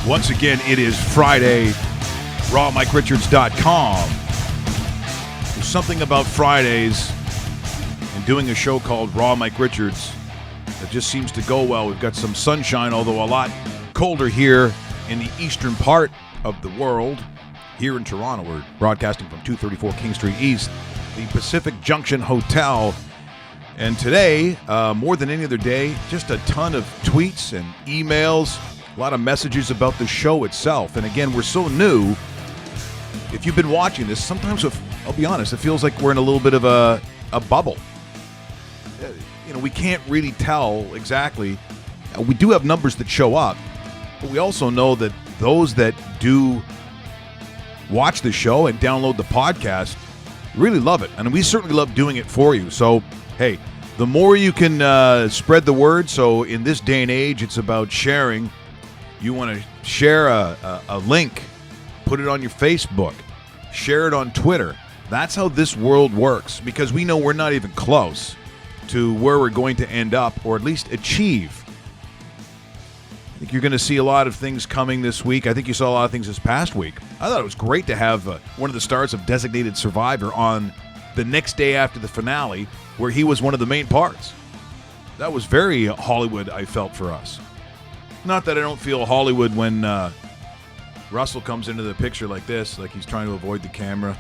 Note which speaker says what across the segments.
Speaker 1: Once again, it is Friday, rawmike.richards.com. There's something about Fridays and doing a show called Raw Mike Richards that just seems to go well. We've got some sunshine, although a lot colder here in the eastern part of the world. Here in Toronto, we're broadcasting from 234 King Street East, the Pacific Junction Hotel. And today, more than any other day, just a ton of tweets and emails, a lot of messages about the show itself. And again, we're so new. If you've been watching this, sometimes, I'll be honest, it feels like we're in a little bit of a bubble. We can't really tell exactly. We do have numbers that show up, but we also know that those that do watch the show and download the podcast really love it. And we certainly love doing it for you. So, hey, the more you can spread the word. So in this day and age, it's about sharing. You want to share a link, put it on your Facebook, share it on Twitter. That's how this world works, because we know we're not even close to where we're going to end up, or at least achieve. I think you're going to see a lot of things coming this week. I think you saw a lot of things this past week. I thought it was great to have one of the stars of Designated Survivor on the next day after the finale, where he was one of the main parts. That was very Hollywood, I felt, for us. Not that I don't feel Hollywood when Russell comes into the picture like this, like he's trying to avoid the camera.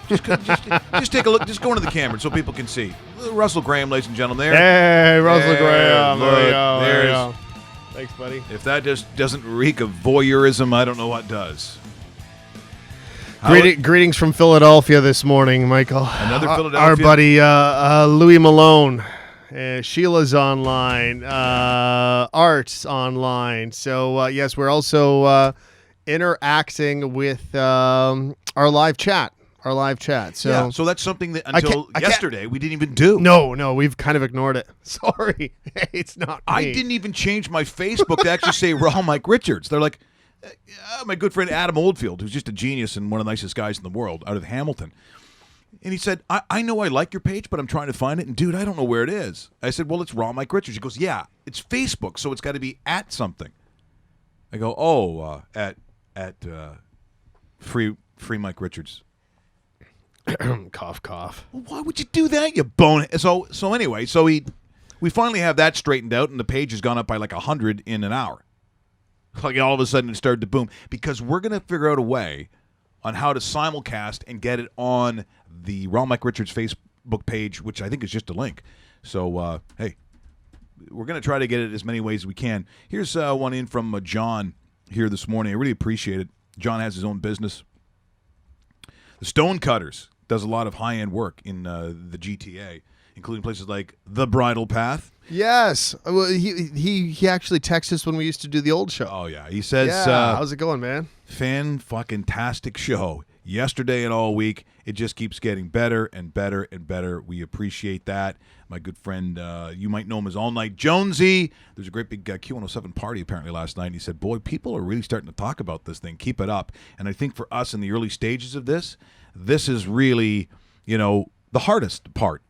Speaker 1: Just take a look. Just go into the camera so people can see. Russell Graham, ladies and gentlemen.
Speaker 2: There. Hey, Russell Graham.
Speaker 1: Look,
Speaker 2: there you go.
Speaker 1: there you
Speaker 2: go. Thanks, buddy.
Speaker 1: If that just doesn't reek of voyeurism, I don't know what does.
Speaker 2: Greetings from Philadelphia this morning, Michael.
Speaker 1: Another Philadelphia.
Speaker 2: Our buddy Louis Malone. Sheila's online. Art's online. So, yes, we're also interacting with our live chat. So,
Speaker 1: so that's something that until yesterday we didn't even do.
Speaker 2: No, we've kind of ignored it. Sorry. It's not me.
Speaker 1: I didn't even change my Facebook to actually say Raw Mike Richards. They're like, my good friend Adam Oldfield, who's just a genius and one of the nicest guys in the world out of Hamilton. And he said, I know I like your page, but I'm trying to find it. And, dude, I don't know where it is. I said, well, it's Raw Mike Richards. He goes, yeah, it's Facebook, so it's got to be at something. I go, at Free Mike Richards.
Speaker 2: Cough.
Speaker 1: Well, why would you do that, you bone? So anyway, we finally have that straightened out, and the page has gone up by like 100 in an hour. Like all of a sudden it started to boom. Because we're going to figure out a way on how to simulcast and get it on the Raw Mike Richards Facebook page, which I think is just a link. So, hey, we're going to try to get it as many ways as we can. Here's one in from John here this morning. I really appreciate it. John has his own business. The Stonecutters does a lot of high-end work in the GTA, including places like The Bridle Path.
Speaker 2: Yes. Well, he actually texted us when we used to do the old show.
Speaker 1: Oh, yeah. He says,
Speaker 2: how's it going, man?
Speaker 1: Fan-fucking-tastic show. Yesterday and all week, it just keeps getting better and better and better. We appreciate that. My good friend, you might know him as All Night Jonesy. There's a great big Q107 party apparently last night, and he said, boy, people are really starting to talk about this thing. Keep it up. And I think for us in the early stages of this is really, the hardest part.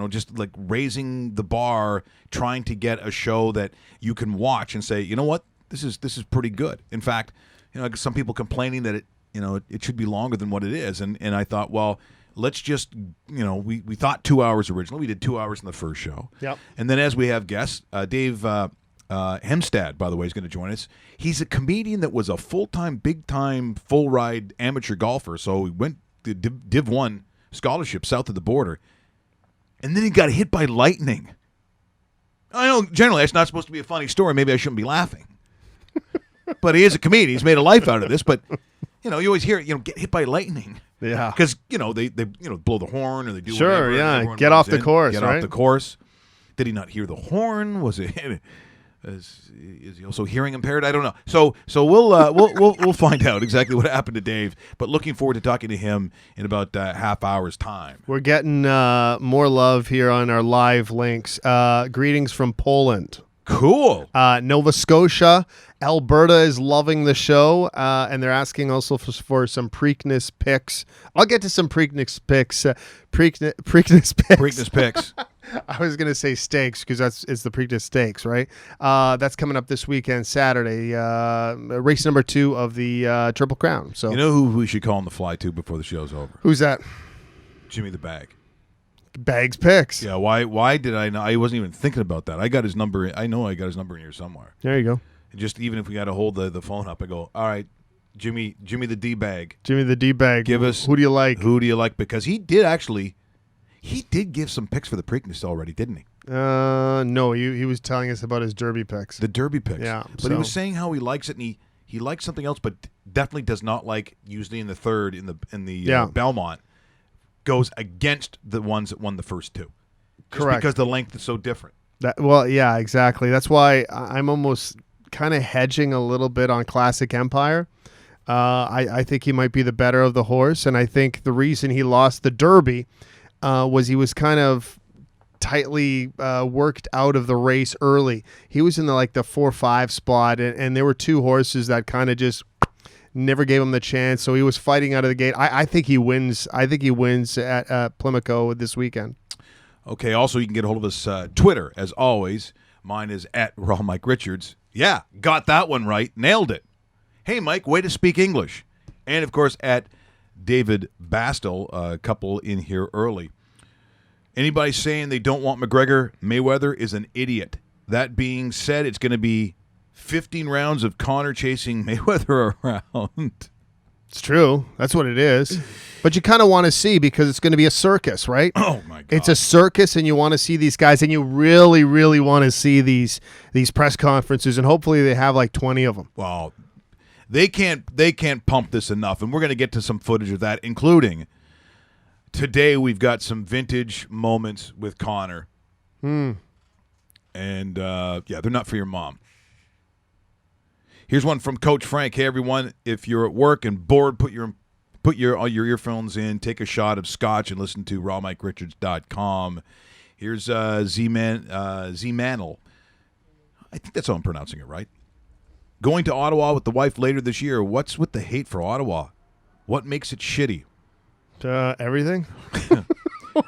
Speaker 1: Just like raising the bar, trying to get a show that you can watch and say, you know what, this is pretty good. In fact, some people complaining that it should be longer than what it is, and I thought, well, let's just, we thought 2 hours originally. We did 2 hours in the first show.
Speaker 2: Yep.
Speaker 1: And then as we have guests, Dave Hemstad, by the way, is going to join us. He's a comedian that was a full-time, big-time, full-ride amateur golfer. So he went to Div 1 scholarship south of the border. And then he got hit by lightning. I know, generally, that's not supposed to be a funny story. Maybe I shouldn't be laughing. But he is a comedian. He's made a life out of this. But, you always hear it, get hit by lightning.
Speaker 2: Yeah.
Speaker 1: Because, they blow the horn or they do
Speaker 2: sure,
Speaker 1: whatever.
Speaker 2: Yeah. Get off the course,
Speaker 1: Get off the course. Did he not hear the horn? Was it... Is he also hearing impaired? I don't know. So we'll find out exactly what happened to Dave. But looking forward to talking to him in about half hour's time.
Speaker 2: We're getting more love here on our live links. Greetings from Poland.
Speaker 1: Cool.
Speaker 2: Nova Scotia. Alberta is loving the show, and they're asking also for some Preakness picks. I'll get to some Preakness picks.
Speaker 1: Preakness picks.
Speaker 2: I was going to say Stakes because it's the Preakness Stakes, right? That's coming up this weekend, Saturday. Race number 2 of the Triple Crown. So
Speaker 1: You know who we should call on the fly to before the show's over?
Speaker 2: who's that?
Speaker 1: Jimmy the Bag.
Speaker 2: Bags picks.
Speaker 1: Yeah, why did I not? I wasn't even thinking about that. I got his number. I know I got his number in here somewhere.
Speaker 2: There you go.
Speaker 1: And just even if we got to hold the phone up, I go, all right, Jimmy the D-Bag.
Speaker 2: Jimmy the D-Bag.
Speaker 1: Give us
Speaker 2: Who do you like?
Speaker 1: Who do you like? Because he did give some picks for the Preakness already, didn't he?
Speaker 2: No, he was telling us about his Derby picks.
Speaker 1: The Derby picks.
Speaker 2: Yeah,
Speaker 1: But he was saying how he likes it, and he likes something else, but definitely does not like usually in the third in the Belmont goes against the ones that won the first two. Just
Speaker 2: Correct.
Speaker 1: because the length is so different.
Speaker 2: Yeah, exactly. That's why I'm almost kind of hedging a little bit on Classic Empire. I think he might be the better of the horse, and I think the reason he lost the Derby was he was kind of tightly worked out of the race early. He was in the 4-5 spot, and there were two horses that kind of just never gave him the chance. So he was fighting out of the gate. I think he wins. I think he wins at Plimico this weekend.
Speaker 1: Okay, also you can get a hold of us Twitter, as always. Mine is at Raw Mike Richards. Yeah, got that one right. Nailed it. Hey, Mike, way to speak English. And, of course, at David Bastel, a couple in here early. Anybody saying they don't want McGregor, Mayweather is an idiot. That being said, it's going to be 15 rounds of Conor chasing Mayweather around.
Speaker 2: It's true. That's what it is. But you kind of want to see because it's going to be a circus, right?
Speaker 1: Oh, my God.
Speaker 2: It's a circus, and you want to see these guys, and you really, really want to see these press conferences, and hopefully they have 20 of them.
Speaker 1: Well, they can't pump this enough, and we're going to get to some footage of that, including today we've got some vintage moments with Conor. And, they're not for your mom. Here's one from Coach Frank. Hey, everyone, if you're at work and bored, put your earphones in, take a shot of scotch, and listen to rawmikeRichards.com. Here's Z-Mantle. I think that's how I'm pronouncing it, right? Going to Ottawa with the wife later this year. What's with the hate for Ottawa? What makes it shitty?
Speaker 2: Everything.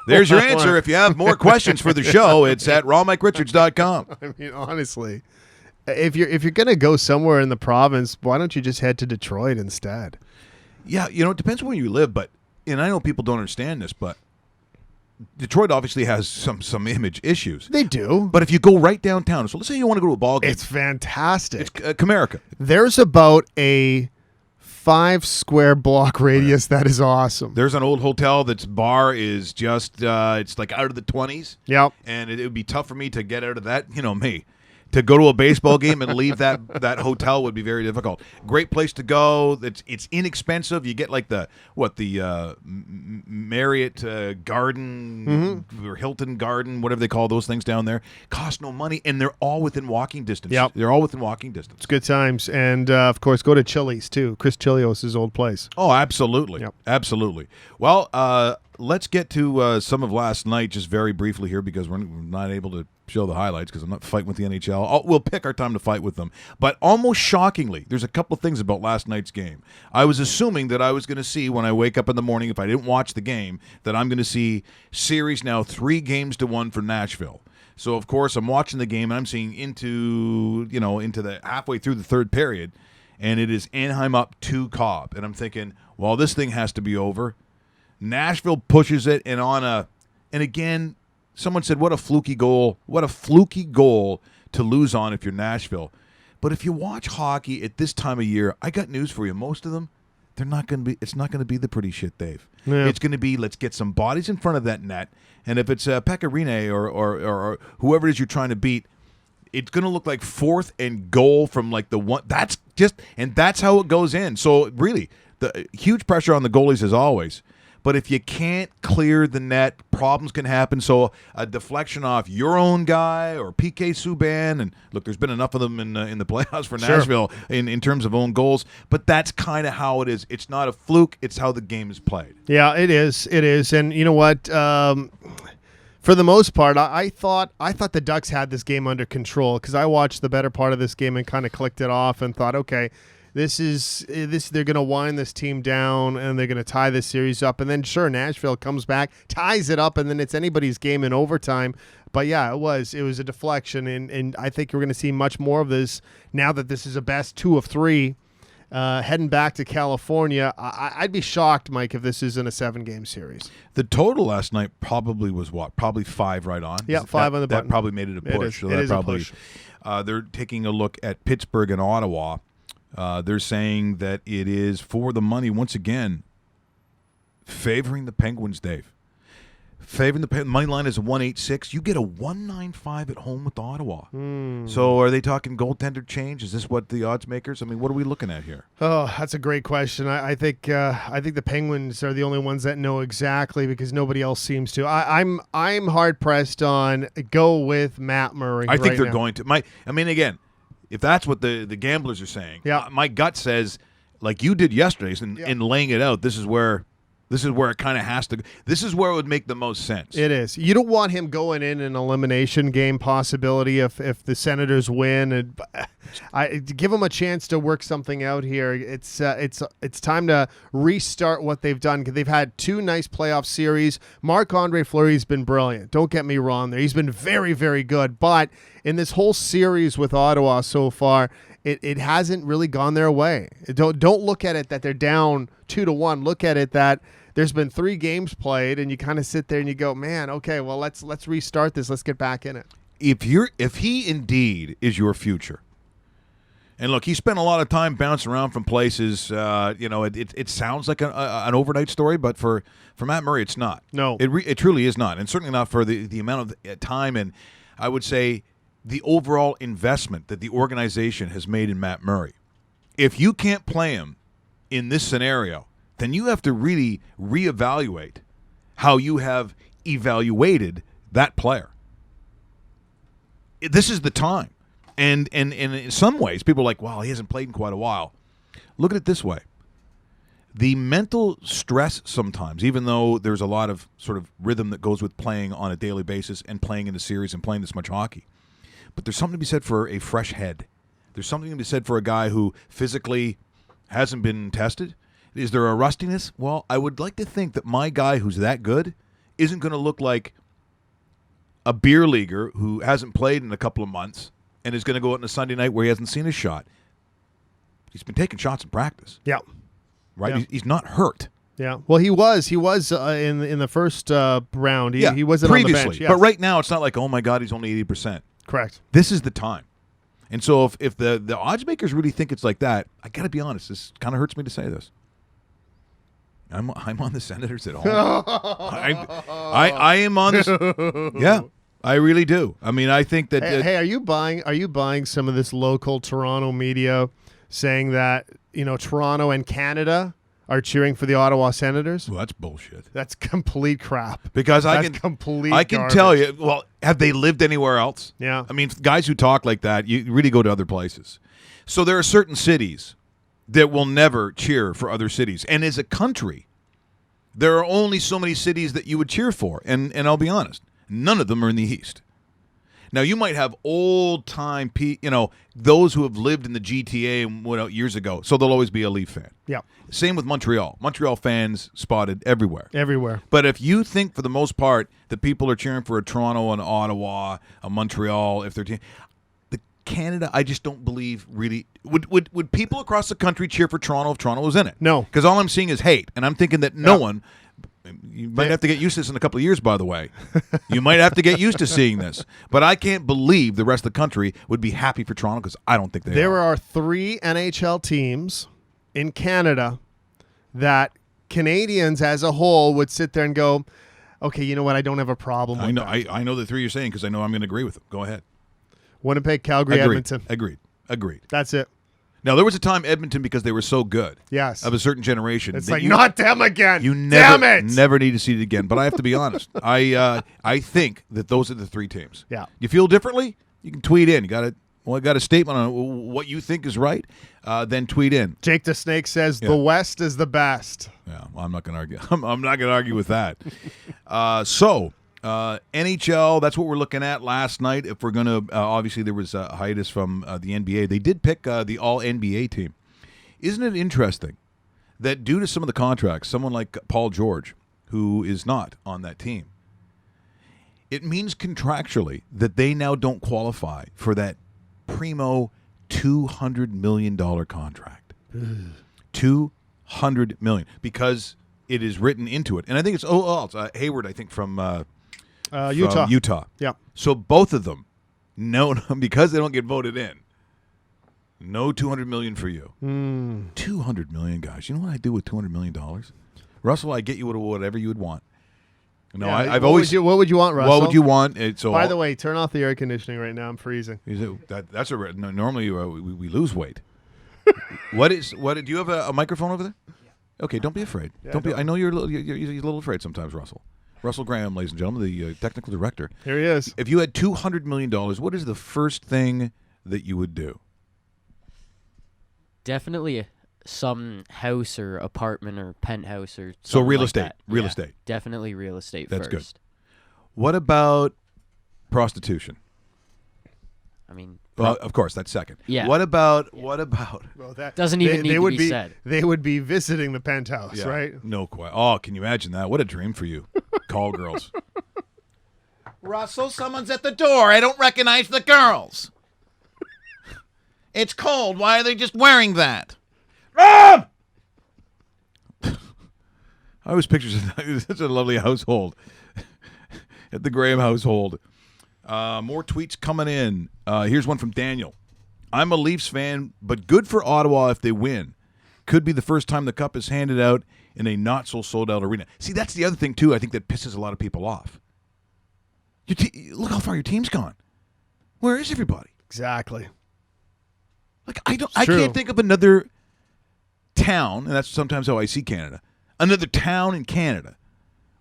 Speaker 1: There's your answer. If you have more questions for the show, it's at rawmikeRichards.com.
Speaker 2: I mean, honestly, if you're gonna go somewhere in the province, why don't you just head to Detroit instead?
Speaker 1: Yeah, it depends where you live, and I know people don't understand this, but Detroit obviously has some image issues.
Speaker 2: They do.
Speaker 1: But if you go right downtown, so let's say you want to go to a ball game.
Speaker 2: It's fantastic.
Speaker 1: It's Comerica.
Speaker 2: There's about a 5 square block radius that is awesome.
Speaker 1: There's an old hotel that's bar is just, it's out of the 20s.
Speaker 2: Yep.
Speaker 1: And it would be tough for me to get out of that, me. To go to a baseball game and leave that hotel would be very difficult. Great place to go. It's inexpensive. You get the Marriott Garden or Hilton Garden, whatever they call those things down there. Cost no money, and they're all within walking distance.
Speaker 2: Yep.
Speaker 1: They're all within walking distance.
Speaker 2: It's good times. And, of course, go to Chili's, too. Chris Chilios' old place.
Speaker 1: Oh, absolutely.
Speaker 2: Yep.
Speaker 1: Absolutely. Well, let's get to some of last night just very briefly here because we're not able to show the highlights because I'm not fighting with the NHL. We'll pick our time to fight with them. But almost shockingly, there's a couple of things about last night's game. I was assuming that I was going to see when I wake up in the morning, if I didn't watch the game, that I'm going to see series now 3-1 for Nashville. So, of course, I'm watching the game, and I'm seeing into the halfway through the third period, and it is Anaheim up 2 Cobb. And I'm thinking, well, this thing has to be over. Nashville pushes it, and again, someone said, what a fluky goal. What a fluky goal to lose on if you're Nashville. But if you watch hockey at this time of year, I got news for you. Most of them, it's not going to be the pretty shit, Dave.
Speaker 2: Yeah.
Speaker 1: It's going to be, let's get some bodies in front of that net. And if it's Pekka Rinne or whoever it is you're trying to beat, it's going to look like 4th and goal from the one. That's how it goes in. So really, the huge pressure on the goalies as always. But if you can't clear the net, problems can happen. So a deflection off your own guy or PK Subban, and look, there's been enough of them in the playoffs for Nashville in terms of own goals. But that's kind of how it is. It's not a fluke. It's how the game is played.
Speaker 2: Yeah, it is. It is. And you know what? For the most part, I thought the Ducks had this game under control because I watched the better part of this game and kind of clicked it off and thought, okay, They're going to wind this team down and they're going to tie this series up. And then sure, Nashville comes back, ties it up, and then it's anybody's game in overtime. But yeah, it was a deflection, and I think we're going to see much more of this now that this is a best 2 of 3. Heading back to California, I'd be shocked, Mike, if this isn't a 7-game series.
Speaker 1: The total last night probably was what? Probably 5 right on.
Speaker 2: Yeah, 5 on the button.
Speaker 1: That probably made it a push.
Speaker 2: It is a push.
Speaker 1: They're taking a look at Pittsburgh and Ottawa. They're saying that it is for the money once again, favoring the Penguins, Dave. Favoring the money line is a 186. You get a 195 at home with Ottawa. So are they talking goaltender change? Is this what the odds makers? I mean, what are we looking at here?
Speaker 2: Oh, that's a great question. I think the Penguins are the only ones that know exactly because nobody else seems to. I'm hard pressed on go with Matt Murray.
Speaker 1: I think
Speaker 2: right
Speaker 1: they're
Speaker 2: now.
Speaker 1: going to. Again, if that's what the gamblers are saying, my gut says, like you did yesterday, in laying it out, this is where it kind of has to. This is where it would make the most sense.
Speaker 2: It is. You don't want him going in an elimination game possibility if the Senators win. And I give him a chance to work something out here. It's time to restart what they've done because they've had 2 nice playoff series. Marc-Andre Fleury's been brilliant. Don't get me wrong there. He's been very, very good. But in this whole series with Ottawa so far, it hasn't really gone their way. Don't look at it that they're down 2-1. Look at it that there's been 3 games played, and you kind of sit there and you go, man, okay, well let's restart this. Let's get back in it.
Speaker 1: If he indeed is your future, and look, he spent a lot of time bouncing around from places. It sounds like an overnight story, but for Matt Murray, it's not.
Speaker 2: No,
Speaker 1: it truly is not, and certainly not for the amount of time and I would say the overall investment that the organization has made in Matt Murray. If you can't play him in this scenario, then you have to really reevaluate how you have evaluated that player. This is the time. And in some ways, people are like, wow, he hasn't played in quite a while. Look at it this way. The mental stress sometimes, even though there's a lot of sort of rhythm that goes with playing on a daily basis and playing in the series and playing this much hockey, but there's something to be said for a fresh head. There's something to be said for a guy who physically hasn't been tested. Is there a rustiness? Well, I would like to think that my guy who's that good isn't going to look like a beer leaguer who hasn't played in a couple of months and is going to go out on a Sunday night where he hasn't seen a shot. He's been taking shots in practice.
Speaker 2: Yeah.
Speaker 1: Right?
Speaker 2: Yeah.
Speaker 1: He's not hurt.
Speaker 2: Yeah. Well, he was in the first round. He wasn't
Speaker 1: previously.
Speaker 2: on the bench. Yes.
Speaker 1: But right now, it's not like, oh, my God, he's only 80%.
Speaker 2: Correct.
Speaker 1: This is the time. And so if the odds makers really think it's like that, I got to be honest, this kind of hurts me to say this. I'm on the Senators at home. I am on this. Yeah, I really do. I mean, I think that.
Speaker 2: Hey, are you buying some of this local Toronto media saying that Toronto and Canada are cheering for the Ottawa Senators?
Speaker 1: Well, that's bullshit.
Speaker 2: That's complete crap.
Speaker 1: Because I can tell you. Well, have they lived anywhere else?
Speaker 2: Yeah.
Speaker 1: I mean, guys who talk like that, you really go to other places. So there are certain cities that will never cheer for other cities. And as a country, there are only so many cities that you would cheer for. And I'll be honest, none of them are in the East. Now, you might have old-time, those who have lived in the GTA and went out years ago, so they'll always be a Leaf fan.
Speaker 2: Yeah.
Speaker 1: Same with Montreal. Montreal fans spotted everywhere.
Speaker 2: Everywhere.
Speaker 1: But if you think, for the most part, that people are cheering for a Toronto, an Ottawa, a Montreal, if they're Canada, I just don't believe really. Would people across the country cheer for Toronto if Toronto was in it?
Speaker 2: No.
Speaker 1: Because all I'm seeing is hate. And I'm thinking that no one. You might have to get used to this in a couple of years, by the way. You might have to get used to seeing this. But I can't believe the rest of the country would be happy for Toronto because I don't think they are.
Speaker 2: There are 3 NHL teams in Canada that Canadians as a whole would sit there and go, okay, you know what? I don't have a problem with that.
Speaker 1: I know the 3 you're saying because I know I'm going to agree with them. Go ahead.
Speaker 2: Winnipeg, Calgary, Edmonton.
Speaker 1: Agreed.
Speaker 2: That's it.
Speaker 1: Now, there was a time Edmonton, because they were so good,
Speaker 2: yes,
Speaker 1: of a certain generation.
Speaker 2: It's like, not them again.
Speaker 1: Damn
Speaker 2: it.
Speaker 1: Never need to see it again. But I have to be honest. I think that those are the 3 teams.
Speaker 2: Yeah.
Speaker 1: You feel differently? You can tweet in. You got a statement on what you think is right? Then tweet in.
Speaker 2: Jake the Snake says the West is the best.
Speaker 1: Yeah, well, I'm not going to argue. I'm not going to argue with that. NHL, that's what we're looking at last night. If we're going to, obviously there was a hiatus from the NBA. They did pick the All-NBA team. Isn't it interesting that due to some of the contracts, someone like Paul George, who is not on that team, it means contractually that they now don't qualify for that primo $200 million contract. $200 million, because it is written into it. And I think it's Hayward, I think, from
Speaker 2: Utah.
Speaker 1: Utah.
Speaker 2: Yeah.
Speaker 1: So both of them, no, because they don't get voted in, no $200 million for you. $200 million, guys. You know what I do with $200 million? Russell, I get you whatever you would want. No,
Speaker 2: Yeah,
Speaker 1: I've
Speaker 2: what
Speaker 1: always.
Speaker 2: what would you want, Russell?
Speaker 1: What would you want?
Speaker 2: By the way, turn off the air conditioning right now. I'm freezing.
Speaker 1: That's a normally we lose weight. What do you have a microphone over there? Yeah. Okay, don't be afraid.
Speaker 2: Yeah,
Speaker 1: don't be. I know you're a little afraid sometimes, Russell. Russell Graham, ladies and gentlemen, the technical director.
Speaker 2: Here he is.
Speaker 1: If you had $200 million, what is the first thing that you would do?
Speaker 3: Definitely some house or apartment or penthouse or
Speaker 1: So
Speaker 3: something
Speaker 1: real
Speaker 3: like
Speaker 1: estate.
Speaker 3: that.
Speaker 1: Real
Speaker 3: Yeah,
Speaker 1: estate.
Speaker 3: Definitely real estate
Speaker 1: That's
Speaker 3: first.
Speaker 1: good. What about prostitution?
Speaker 3: I mean,
Speaker 1: Well, of course, that's second.
Speaker 3: Yeah.
Speaker 1: What about?
Speaker 2: Well, that
Speaker 3: Doesn't even need to
Speaker 2: would
Speaker 3: be said.
Speaker 2: They would be visiting the penthouse,
Speaker 1: Yeah,
Speaker 2: right?
Speaker 1: No question. Oh, can you imagine that? What a dream for you, call girls. Russell, someone's at the door. I don't recognize the girls. It's cold. Why are they just wearing that? Rob! I always picture such a lovely household at the Graham household. More tweets coming in. Here's one from Daniel. I'm a Leafs fan, but good for Ottawa if they win. Could be the first time the cup is handed out in a not-so-sold-out arena. See, that's the other thing, too, I think that pisses a lot of people off. Look how far your team's gone. Where is everybody?
Speaker 2: Exactly.
Speaker 1: Like I can't think of another town, and that's sometimes how I see Canada. Another town in Canada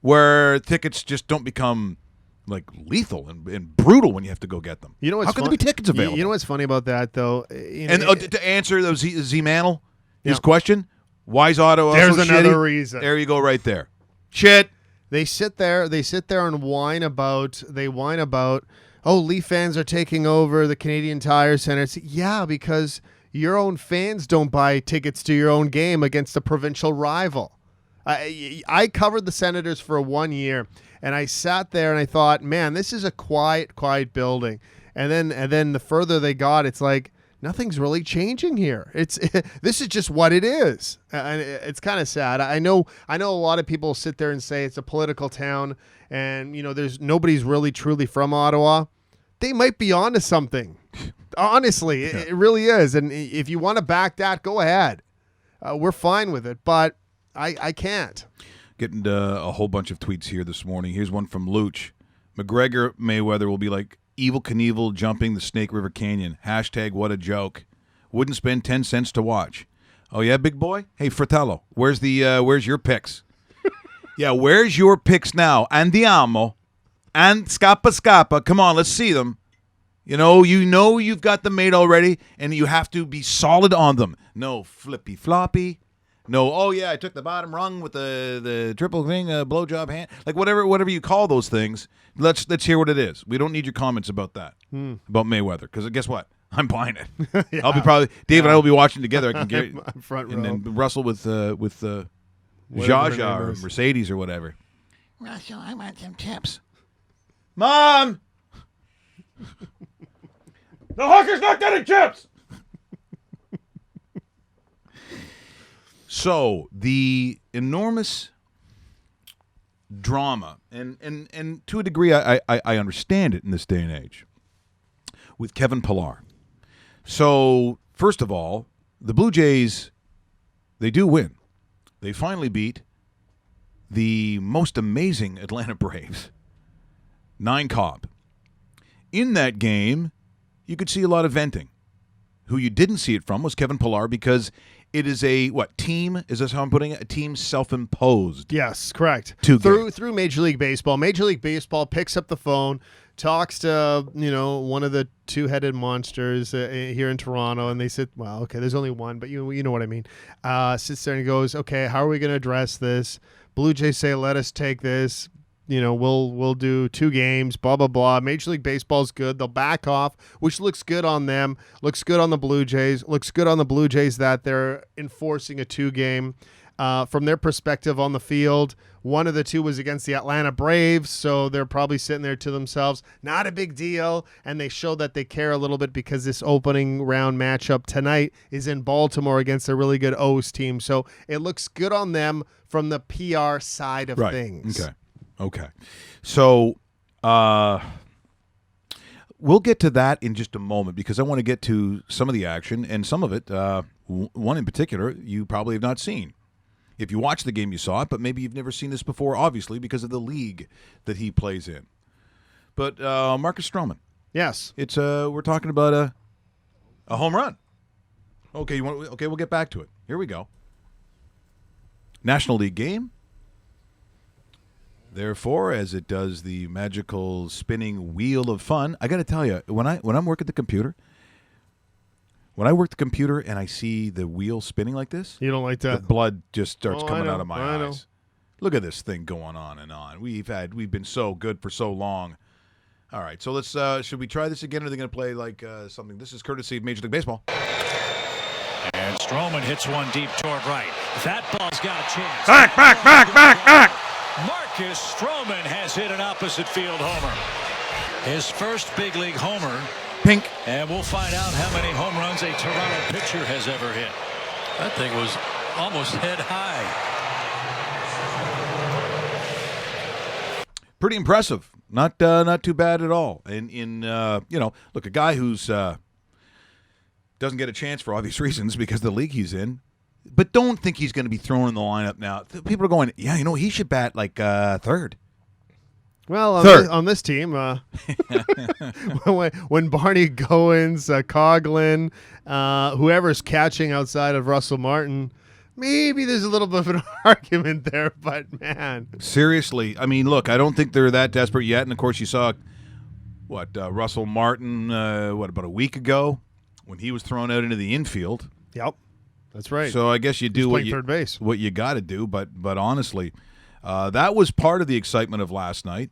Speaker 1: where tickets just don't become like lethal and brutal when you have to go get them.
Speaker 2: You know what's
Speaker 1: how can there be tickets available?
Speaker 2: You know what's funny about that though?
Speaker 1: To answer those Z Mantle, his question, why is Ottawa
Speaker 2: There's
Speaker 1: so
Speaker 2: another
Speaker 1: shitty?
Speaker 2: reason.
Speaker 1: There you go, right there. Shit.
Speaker 2: They sit there and whine about. Oh, Leaf fans are taking over the Canadian Tire Center. Yeah, because your own fans don't buy tickets to your own game against a provincial rival. I covered the Senators for 1 year, and I sat there and I thought, man, this is a quiet building. And then the further they got, it's like nothing's really changing here. This is just what it is, and it's kind of sad. I know a lot of people sit there and say it's a political town, and there's nobody's really truly from Ottawa. They might be onto something. Honestly, it really is. And if you want to back that, go ahead. We're fine with it, but I can't.
Speaker 1: Getting a whole bunch of tweets here this morning. Here's one from Luch. McGregor Mayweather will be like Evel Knievel jumping the Snake River Canyon. # what a joke. Wouldn't spend 10 cents to watch. Oh, yeah, big boy? Hey, Fratello, where's your picks? Yeah, where's your picks now? Andiamo. And Scappa. Come on, let's see them. You know you've got them made already, and you have to be solid on them. No flippy floppy. No, oh yeah, I took the bottom rung with the triple thing, blowjob hand, like whatever you call those things. Let's hear what it is. We don't need your comments about that, about Mayweather, because guess what? I'm buying it.
Speaker 2: Yeah.
Speaker 1: I'll be Dave and I will be watching together. I can get
Speaker 2: I'm front row.
Speaker 1: and then Russell with
Speaker 2: Whatever
Speaker 1: Zsa
Speaker 2: her
Speaker 1: Zsa
Speaker 2: name
Speaker 1: or
Speaker 2: is.
Speaker 1: Mercedes or whatever. Russell, I want some chips. Mom! The hooker's not getting chips! So, the enormous drama, and to a degree I understand it in this day and age, with Kevin Pillar. So, first of all, the Blue Jays, they do win. They finally beat the most amazing Atlanta Braves. 9 Cobb. In that game, you could see a lot of venting. Who you didn't see it from was Kevin Pillar, because it is team? Is this how I'm putting it? A team self-imposed.
Speaker 2: Yes, correct.
Speaker 1: Through
Speaker 2: Major League Baseball. Major League Baseball picks up the phone, talks to one of the two-headed monsters here in Toronto, and they said, well, okay, there's only one, but you know what I mean. Sits there and goes, okay, how are we going to address this? Blue Jays say, let us take this. we'll do 2 games, blah blah blah. Major League Baseball's good. They'll back off, which looks good on them. Looks good on the Blue Jays. Looks good on the Blue Jays that they're enforcing a 2-game. From their perspective on the field, one of the 2 was against the Atlanta Braves, so they're probably sitting there to themselves, not a big deal, and they show that they care a little bit because this opening round matchup tonight is in Baltimore against a really good O's team. So it looks good on them from the PR side of things.
Speaker 1: Okay. So we'll get to that in just a moment because I want to get to some of the action, and some of it, one in particular, you probably have not seen. If you watched the game, you saw it, but maybe you've never seen this before, obviously, because of the league that he plays in. But Marcus Stroman.
Speaker 2: Yes.
Speaker 1: It's we're talking about a home run. Okay, we'll get back to it. Here we go. National League game. Therefore, as it does the magical spinning wheel of fun, I got to tell you, when I'm working the computer, when I work the computer and I see the wheel spinning like this,
Speaker 2: You don't like
Speaker 1: the
Speaker 2: that?
Speaker 1: blood just starts coming
Speaker 2: I know,
Speaker 1: out of my
Speaker 2: I know.
Speaker 1: eyes. Look at this thing going on and on. We've been so good for so long. All right, so let's. Should we try this again? Or are they going to play like something? This is courtesy of Major League Baseball.
Speaker 4: And Stroman hits one deep toward right. That ball's got a chance.
Speaker 1: Back.
Speaker 4: Marcus Stroman has hit an opposite field homer. His first big league homer.
Speaker 1: Pink.
Speaker 4: And we'll find out how many home runs a Toronto pitcher has ever hit.
Speaker 5: That thing was almost head high.
Speaker 1: Pretty impressive. Not too bad at all. And look, a guy who's doesn't get a chance for obvious reasons because of the league he's in. But don't think he's going to be thrown in the lineup now. People are going, yeah, he should bat like third.
Speaker 2: Well,
Speaker 1: Third.
Speaker 2: on this team, when Barney Goins, Coughlin, whoever's catching outside of Russell Martin, maybe there's a little bit of an argument there, but man.
Speaker 1: Seriously, I mean, look, I don't think they're that desperate yet. And, of course, you saw, Russell Martin, about a week ago when he was thrown out into the infield.
Speaker 2: Yep, that's right.
Speaker 1: So I guess you do
Speaker 2: third base.
Speaker 1: what you got to do. But honestly, that was part of the excitement of last night.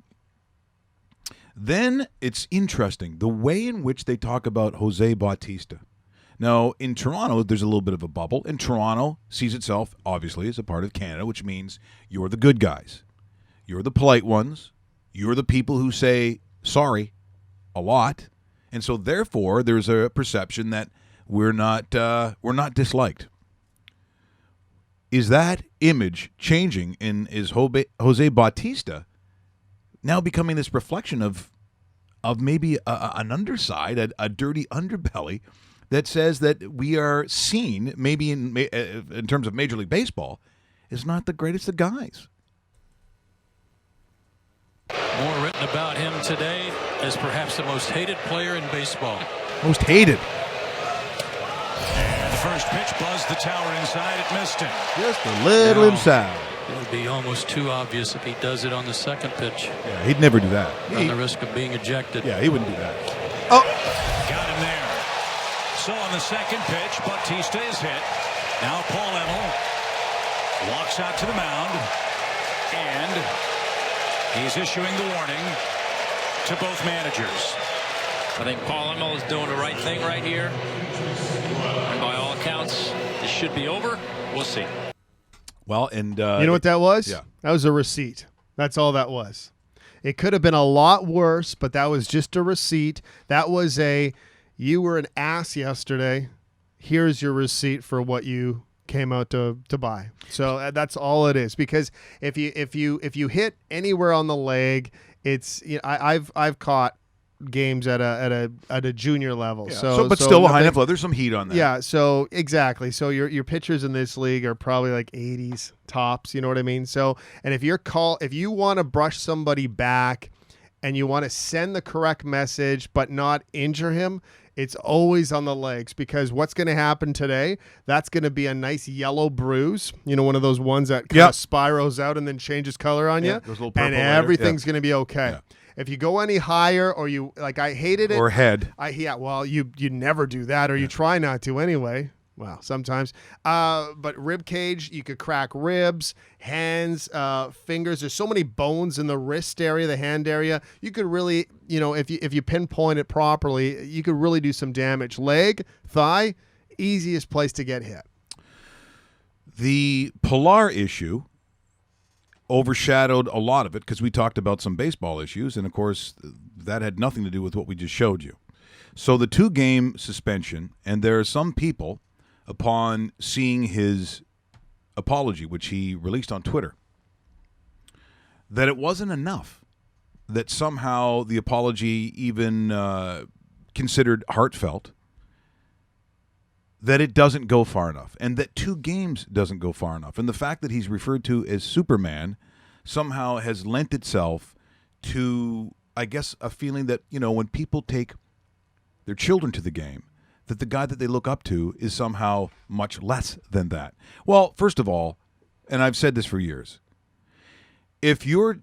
Speaker 1: Then it's interesting, the way in which they talk about Jose Bautista. Now, in Toronto, there's a little bit of a bubble, and Toronto sees itself, obviously, as a part of Canada, which means you're the good guys. You're the polite ones. You're the people who say sorry a lot. And so, therefore, there's a perception that we're not disliked. Is that image changing, and is Jose Bautista now becoming this reflection of maybe an underside, a dirty underbelly that says that we are seen, maybe in terms of Major League Baseball, is not the greatest of guys?
Speaker 5: More written about him today as perhaps the most hated player in baseball.
Speaker 1: Most hated.
Speaker 4: And the first pitch buzzed the tower inside. It missed him.
Speaker 1: Just a little
Speaker 5: No.
Speaker 1: inside.
Speaker 5: It would be almost too obvious if he does it on the second pitch.
Speaker 1: Yeah, he'd never do that.
Speaker 5: Run the risk of being ejected.
Speaker 1: Yeah, he wouldn't do that.
Speaker 4: Got him there. So on the second pitch, Bautista is hit. Now Paul Emmel walks out to the mound. And he's issuing the warning to both managers.
Speaker 6: I think Paul Emmel is doing the right thing right here. And by all accounts, this should be over. We'll see.
Speaker 1: Well, and
Speaker 2: You know what that was?
Speaker 1: Yeah.
Speaker 2: That was a receipt. That's all that was. It could have been a lot worse, but that was just a receipt. That was you were an ass yesterday. Here's your receipt for what you came out to buy. So that's all it is. Because if you hit anywhere on the leg, it's I've caught games at a junior level.
Speaker 1: Yeah. But still a high enough level. There's some heat on that.
Speaker 2: Yeah, so exactly. So your pitchers in this league are probably like 80s tops, you know what I mean? So, and if you want to brush somebody back and you want to send the correct message but not injure him, it's always on the legs, because what's going to happen today, that's going to be a nice yellow bruise, one of those ones that kind of spirals out and then changes color on you,
Speaker 1: those little purple
Speaker 2: and
Speaker 1: layers.
Speaker 2: everything's going to be okay.
Speaker 1: Yeah.
Speaker 2: If you go any higher, or I hated it.
Speaker 1: Or head.
Speaker 2: You never do that, or you try not to anyway. Well, sometimes. But rib cage, you could crack ribs, hands, fingers. There's so many bones in the wrist area, the hand area. You could really, if you pinpoint it properly, you could really do some damage. Leg, thigh, easiest place to get hit.
Speaker 1: The Pilar issue overshadowed a lot of it because we talked about some baseball issues, and of course that had nothing to do with what we just showed you. So the 2-game suspension, and there are some people, upon seeing his apology, which he released on Twitter, that it wasn't enough, that somehow the apology even considered heartfelt, that it doesn't go far enough, and that 2 games doesn't go far enough. And the fact that he's referred to as Superman somehow has lent itself to, I guess, a feeling that, when people take their children to the game, that the guy that they look up to is somehow much less than that. Well, first of all, and I've said this for years, if you're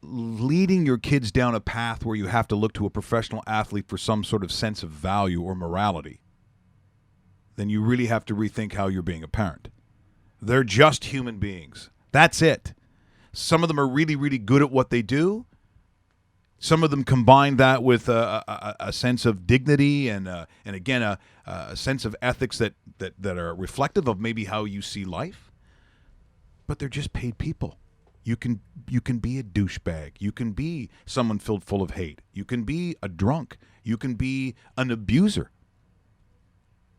Speaker 1: leading your kids down a path where you have to look to a professional athlete for some sort of sense of value or morality, then you really have to rethink how you're being a parent. They're just human beings. That's it. Some of them are really, really good at what they do. Some of them combine that with a sense of dignity and again, a sense of ethics that are reflective of maybe how you see life. But they're just paid people. You can be a douchebag. You can be someone filled full of hate. You can be a drunk. You can be an abuser.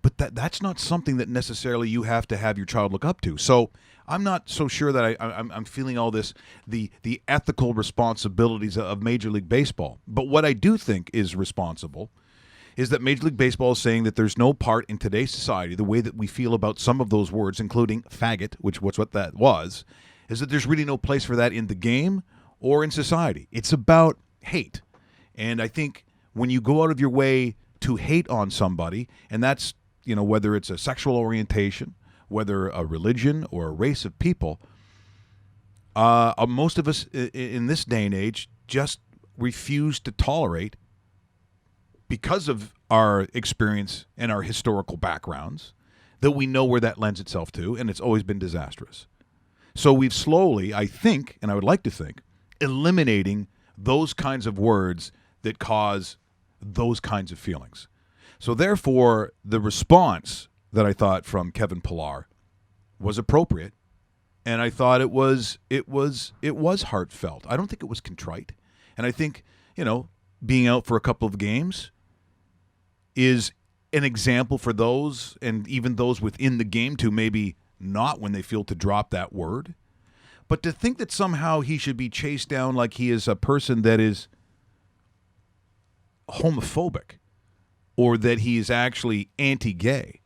Speaker 1: But that's not something that necessarily you have to have your child look up to. So I'm not so sure that I'm feeling all this, the ethical responsibilities of Major League Baseball. But what I do think is responsible is that Major League Baseball is saying that there's no part in today's society, the way that we feel about some of those words, including faggot, which was what that was, is that there's really no place for that in the game or in society. It's about hate. And I think when you go out of your way to hate on somebody, and that's, whether it's a sexual orientation, whether a religion or a race of people, most of us in this day and age just refuse to tolerate, because of our experience and our historical backgrounds, that we know where that lends itself to, and it's always been disastrous. So we've slowly, I think, and I would like to think, eliminating those kinds of words that cause those kinds of feelings. So therefore, the response that I thought from Kevin Pilar was appropriate, and I thought it was heartfelt. I don't think it was contrite. And I think, being out for a couple of games is an example for those, and even those within the game, to maybe not when they feel to drop that word. But to think that somehow he should be chased down like he is a person that is homophobic, or that he is actually anti-gay.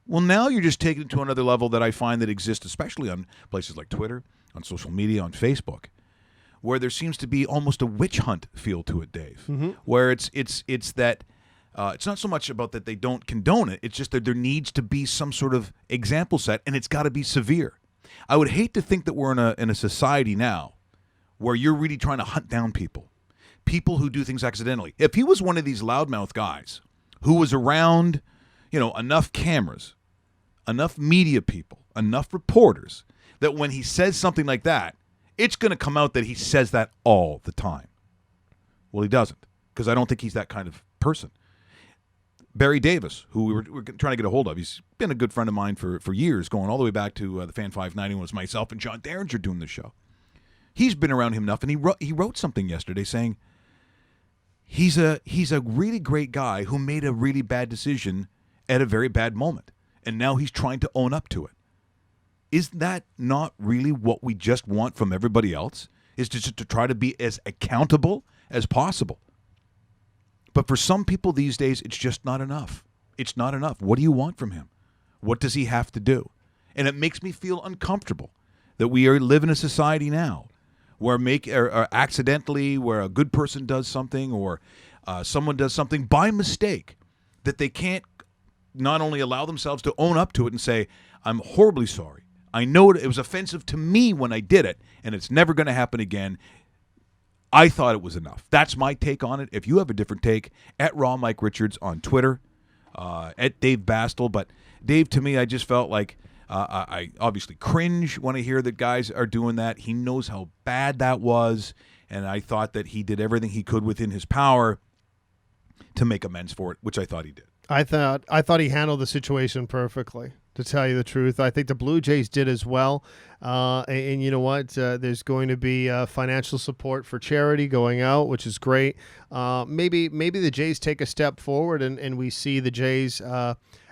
Speaker 1: Well, now you're just taking it to another level that I find that exists, especially on places like Twitter, on social media, on Facebook, where there seems to be almost a witch hunt feel to it, Dave. Mm-hmm. Where it's that it's not so much about that they don't condone it. It's just that there needs to be some sort of example set, and it's got to be severe. I would hate to think that we're in a society now where you're really trying to hunt down people who do things accidentally. If he was one of these loudmouth guys who was around, enough cameras, enough media people, enough reporters, that when he says something like that, it's going to come out that he says that all the time. Well, he doesn't, because I don't think he's that kind of person. Barry Davis, who we were trying to get a hold of, he's been a good friend of mine for years, going all the way back to the Fan 590 when it was myself and John Derringer doing the show. He's been around him enough, and he wrote something yesterday saying he's a really great guy who made a really bad decision at a very bad moment, and now he's trying to own up to it. Is that not really what we just want from everybody else? Is just to try to be as accountable as possible. But for some people these days, it's just not enough. It's not enough. What do you want from him? What does he have to do? And it makes me feel uncomfortable that we live in a society now where accidentally, where a good person does something, or someone does something by mistake, that they can't not only allow themselves to own up to it and say, I'm horribly sorry. I know it was offensive to me when I did it, and it's never going to happen again. I thought it was enough. That's my take on it. If you have a different take, at Raw Mike Richards on Twitter, at Dave Bastel. But Dave, to me, I just felt like I obviously cringe when I hear that guys are doing that. He knows how bad that was, and I thought that he did everything he could within his power to make amends for it, which I thought he did.
Speaker 2: I thought he handled the situation perfectly, to tell you the truth. I think the Blue Jays did as well. And you know what? There's going to be financial support for charity going out, which is great. Maybe the Jays take a step forward and we see the Jays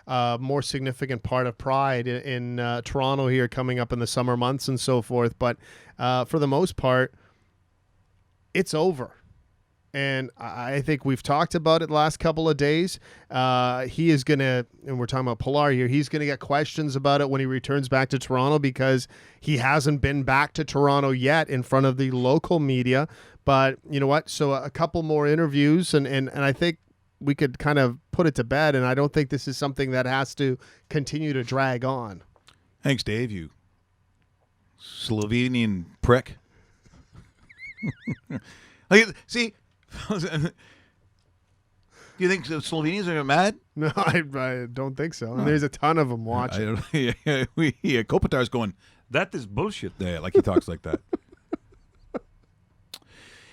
Speaker 2: more significant part of pride in Toronto here coming up in the summer months and so forth. But for the most part, it's over. And I think we've talked about it the last couple of days. He is going to, and we're talking about Pilar here, he's going to get questions about it when he returns back to Toronto because he hasn't been back to Toronto yet in front of the local media. But you know what? So a couple more interviews, and I think we could kind of put it to bed, and I don't think this is something that has to continue to drag on.
Speaker 1: Thanks, Dave, you Slovenian prick. See... Do you think the Slovenians are mad?
Speaker 2: No, I don't think so. And there's a ton of them watching.
Speaker 1: Kopitar's going, that is bullshit there. Like he talks like that.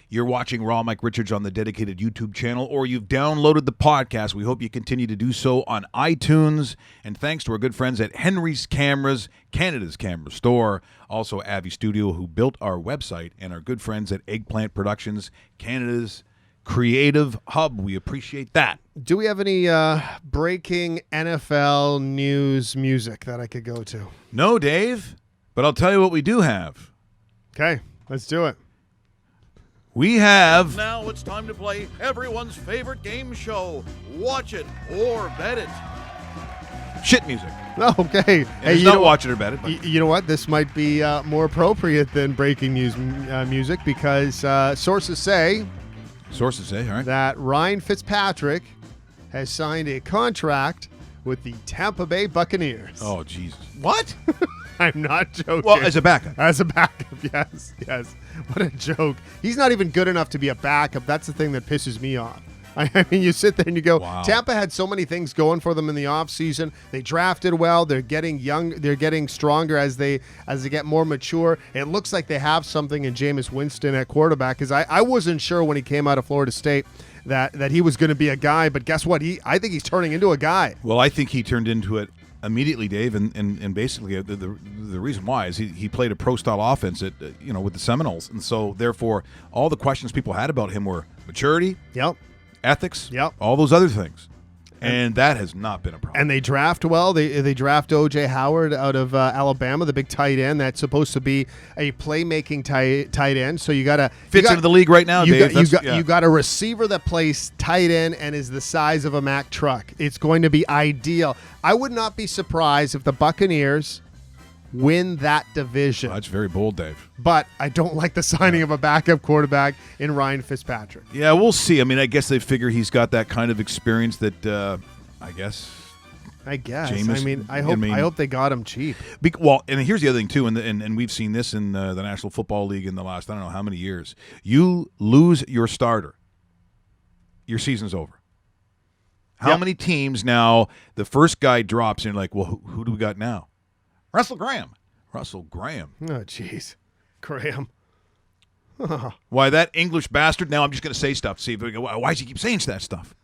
Speaker 1: You're watching Raw Mike Richards on the dedicated YouTube channel, or you've downloaded the podcast. We hope you continue to do so on iTunes. And thanks to our good friends at Henry's Cameras, Canada's camera store, also Avi Studio, who built our website, and our good friends at Eggplant Productions, Canada's creative hub. We appreciate that.
Speaker 2: Do we have any breaking NFL news music that I could go to?
Speaker 1: No, Dave, but I'll tell you what we do have.
Speaker 2: Okay, let's do it.
Speaker 1: We have...
Speaker 7: Now it's time to play everyone's favorite game show. Watch it or bet it.
Speaker 1: shit music.
Speaker 2: Okay.
Speaker 1: Hey, you don't watch it or bet it. But.
Speaker 2: You know what? This might be more appropriate than breaking news music because sources say
Speaker 1: all right,
Speaker 2: that Ryan Fitzpatrick has signed a contract with the Tampa Bay Buccaneers.
Speaker 1: Oh, Jesus. What?
Speaker 2: I'm not joking.
Speaker 1: Well, as a backup.
Speaker 2: As a backup, yes. What a joke. He's not even good enough to be a backup. That's the thing that pisses me off. I mean, you sit there and you go, wow. Tampa had so many things going for them in the offseason. They drafted well. They're getting young. They're getting stronger as they get more mature. It looks like they have something in Jameis Winston at quarterback because I wasn't sure when he came out of Florida State that he was going to be a guy. But guess what? I think he's turning into a guy.
Speaker 1: Well, I think he turned into it immediately, Dave, and basically the reason why is he played a pro-style offense at with the Seminoles. And so, therefore, all the questions people had about him were maturity.
Speaker 2: Yep.
Speaker 1: Ethics,
Speaker 2: yep,
Speaker 1: all those other things, and that has not been a problem.
Speaker 2: And they draft well. They draft O.J. Howard out of Alabama, the big tight end that's supposed to be a playmaking tight end. So you got
Speaker 1: into the league right now, Dave.
Speaker 2: You got a receiver that plays tight end and is the size of a Mack truck. It's going to be ideal. I would not be surprised if the Buccaneers win that division.
Speaker 1: Oh, that's very bold, Dave.
Speaker 2: But I don't like the signing of a backup quarterback in Ryan Fitzpatrick.
Speaker 1: Yeah, we'll see. I mean, I guess they figure he's got that kind of experience that I guess. Jameis,
Speaker 2: I hope they got him cheap.
Speaker 1: Well, and here's the other thing too, and we've seen this in the National Football League in the last I don't know how many years. You lose your starter, your season's over. How many teams now? The first guy drops, and you're like, well, who do we got now? Russell Graham. Oh,
Speaker 2: jeez. Graham.
Speaker 1: Why, that English bastard? Now I'm just going to say stuff. See if we go, why does he keep saying that stuff?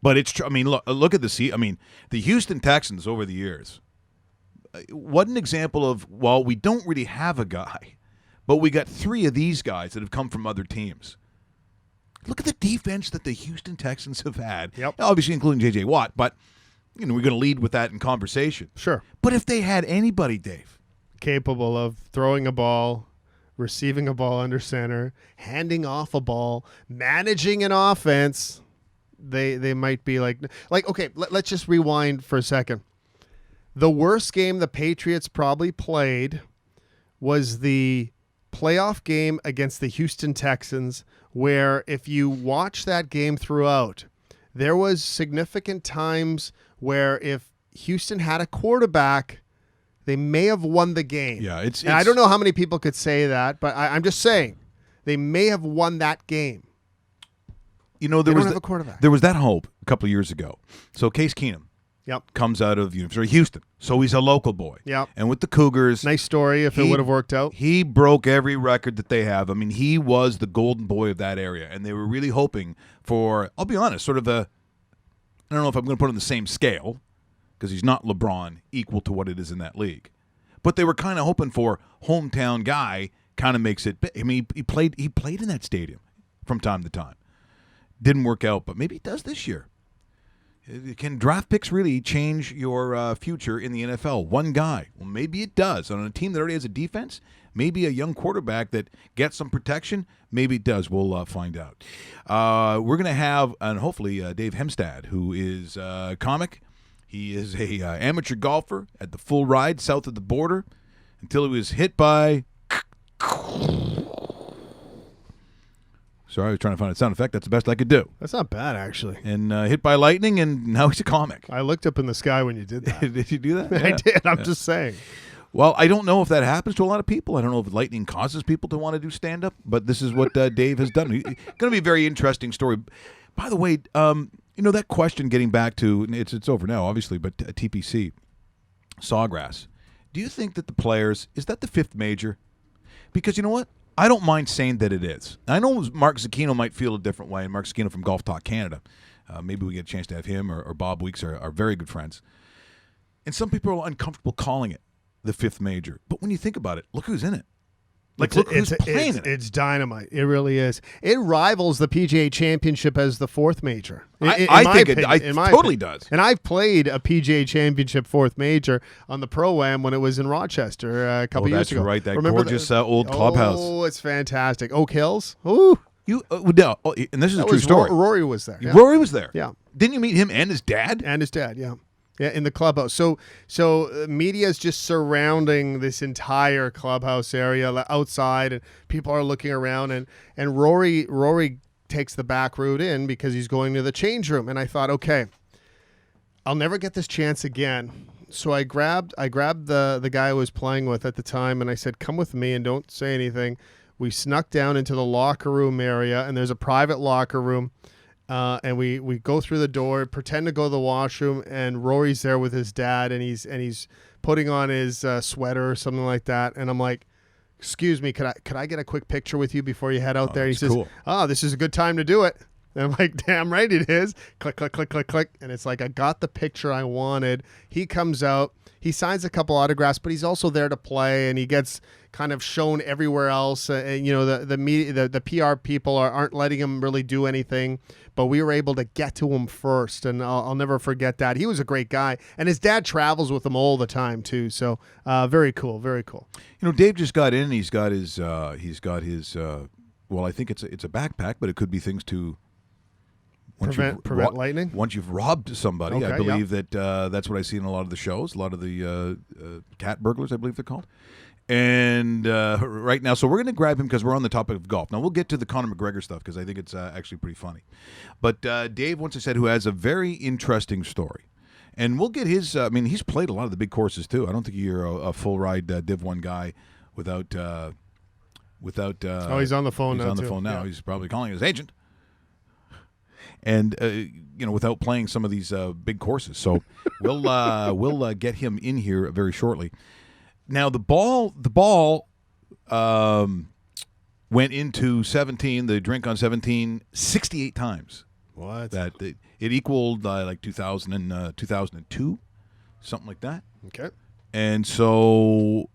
Speaker 1: But it's true. I mean, look at the Houston Texans over the years. What an example of, well, we don't really have a guy, but we got three of these guys that have come from other teams. Look at the defense that the Houston Texans have had.
Speaker 2: Yep.
Speaker 1: Obviously including J.J. Watt, but we're going to lead with that in conversation.
Speaker 2: Sure.
Speaker 1: But if they had anybody, Dave,
Speaker 2: capable of throwing a ball, receiving a ball under center, handing off a ball, managing an offense, they might be like okay, let's just rewind for a second. The worst game the Patriots probably played was the playoff game against the Houston Texans, where if you watch that game throughout, there was significant times where if Houston had a quarterback, they may have won the game.
Speaker 1: Yeah,
Speaker 2: and I don't know how many people could say that, but I'm just saying they may have won that game.
Speaker 1: you know,
Speaker 2: They don't have a quarterback.
Speaker 1: There was that hope a couple of years ago. So Case Keenum
Speaker 2: Yep.
Speaker 1: comes out of University of Houston, so he's a local boy.
Speaker 2: Yep.
Speaker 1: And with the Cougars,
Speaker 2: Nice story if it would have worked out.
Speaker 1: He broke every record that they have. I mean, he was the golden boy of that area, and they were really hoping for, I'll be honest, sort of I don't know if I'm going to put it on the same scale, because he's not LeBron equal to what it is in that league. But they were kind of hoping for hometown guy kind of makes it big. I mean, he played in that stadium from time to time. Didn't work out, but maybe it does this year. Can draft picks really change your future in the NFL? One guy. Well, maybe it does. On a team that already has a defense, maybe a young quarterback that gets some protection, maybe it does. We'll find out. We're going to have, and hopefully, Dave Hemstad, who is a comic. He is a amateur golfer at the Full Ride south of the border until he was hit by... Sorry, I was trying to find a sound effect. That's the best I could do.
Speaker 2: That's not bad, actually.
Speaker 1: And hit by lightning, and now he's a comic.
Speaker 2: I looked up in the sky when you did that.
Speaker 1: Did you do that?
Speaker 2: I
Speaker 1: Yeah.
Speaker 2: did. I'm just saying.
Speaker 1: Well, I don't know if that happens to a lot of people. I don't know if lightning causes people to want to do stand-up, but this is what Dave has done. Going to be a very interesting story. By the way, you know, that question getting back to, it's over now, obviously, but TPC, Sawgrass, do you think that the players, is that the fifth major? Because you know what? I don't mind saying that it is. I know Mark Zucchino might feel a different way, and Mark Zucchino from Golf Talk Canada. Maybe we get a chance to have him or Bob Weeks are very good friends. And some people are uncomfortable calling it the fifth major. But when you think about it, look who's in it. Like, look who's playing in it.
Speaker 2: It's dynamite. It really is. It rivals the PGA Championship as the fourth major.
Speaker 1: I think it totally does.
Speaker 2: And I've played a PGA Championship fourth major on the Pro-Am when it was in Rochester a couple years ago.
Speaker 1: That's right. That
Speaker 2: Remember
Speaker 1: gorgeous old clubhouse.
Speaker 2: Oh, it's fantastic. Oak Hills. Ooh.
Speaker 1: No, and this is a true story.
Speaker 2: Rory was there. Yeah.
Speaker 1: Rory was there.
Speaker 2: Yeah.
Speaker 1: Didn't you meet him and his dad?
Speaker 2: And his dad, yeah. Yeah, in the clubhouse. So media is just surrounding this entire clubhouse area outside, and people are looking around. And Rory takes the back route in because he's going to the change room. And I thought, okay, I'll never get this chance again. So I grabbed the guy I was playing with at the time, and I said, "Come with me and don't say anything." We snuck down into the locker room area, and there's a private locker room. And we go through the door, pretend to go to the washroom, and Rory's there with his dad, and he's putting on his sweater or something like that. And I'm like, "Excuse me, could I get a quick picture with you before you head out there?" He says,
Speaker 1: cool.
Speaker 2: "Oh, this is a good time to do it." And I'm like, "Damn right it is." Click, click, click, click, click. And it's like, I got the picture I wanted. He comes out. He signs a couple autographs, but he's also there to play, and he gets kind of shown everywhere else. And, you know, the media, the PR people aren't letting him really do anything, but we were able to get to him first, and I'll never forget that. He was a great guy, and his dad travels with him all the time too. So very cool, very cool.
Speaker 1: You know, Dave just got in. And he's got his well, I think it's a backpack, but it could be things to
Speaker 2: Prevent lightning?
Speaker 1: Once you've robbed somebody,
Speaker 2: Okay,
Speaker 1: I believe that that's what I see in a lot of the shows, a lot of the cat burglars, I believe they're called. And right now, so we're going to grab him because we're on the topic of golf. Now, we'll get to the Conor McGregor stuff because I think it's actually pretty funny. But Dave, once I said, who has a very interesting story. And we'll get his, I mean, he's played a lot of the big courses too. I don't think you're a full ride Div 1 guy without oh,
Speaker 2: he's on the phone now.
Speaker 1: He's on the phone now. Yeah. He's probably calling his agent. And you know, without playing some of these big courses, so we'll get him in here very shortly. Now the ball went into 17. The drink on 17 68 times.
Speaker 2: What?
Speaker 1: That it equaled like 2000 and 2002, something like that.
Speaker 2: Okay.
Speaker 1: And so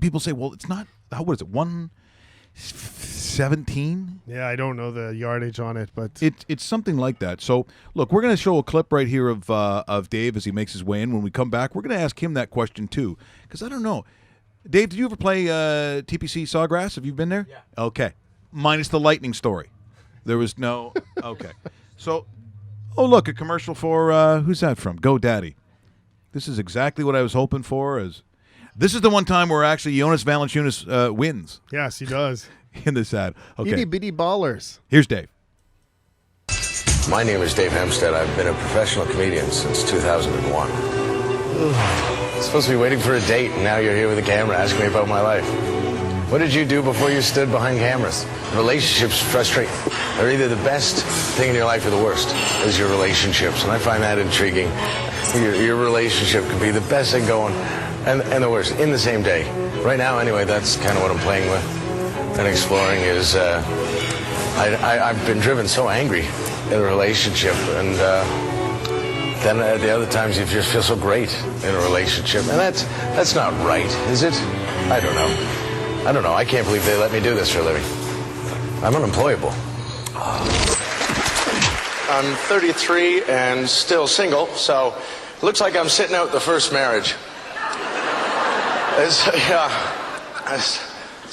Speaker 1: people say, well, it's not. What is it? 117?
Speaker 2: Yeah, I don't know the yardage on it, but
Speaker 1: it's something like that. So, look, we're going to show a clip right here of Dave as he makes his way in. When we come back, we're going to ask him that question too, because I don't know. Dave, did you ever play TPC Sawgrass? Have you been there?
Speaker 5: Yeah.
Speaker 1: Okay. Minus the lightning story. There was no. Okay. So, oh look, a commercial for who's that from? GoDaddy. This is exactly what I was hoping for. This is the one time where actually Jonas Valanciunas wins.
Speaker 2: yes, he does.
Speaker 1: In this ad. Okay.
Speaker 2: Itty bitty ballers.
Speaker 1: Here's Dave.
Speaker 8: My name is Dave Hemstad. I've been a professional comedian since 2001. I'm supposed to be waiting for a date, and now you're here with a camera asking me about my life. What did you do before you stood behind cameras? Relationships frustrate. They're either the best thing in your life or the worst is your relationships. And I find that intriguing. Your relationship could be the best thing going and the worst in the same day. Right now, anyway, that's kind of what I'm playing with and exploring is I've been driven so angry in a relationship, and then at the other times you just feel so great in a relationship. And that's not right, is it? I don't know. I can't believe they let me do this for a living. I'm unemployable. I'm 33 and still single, so it looks like I'm sitting out the first marriage. It's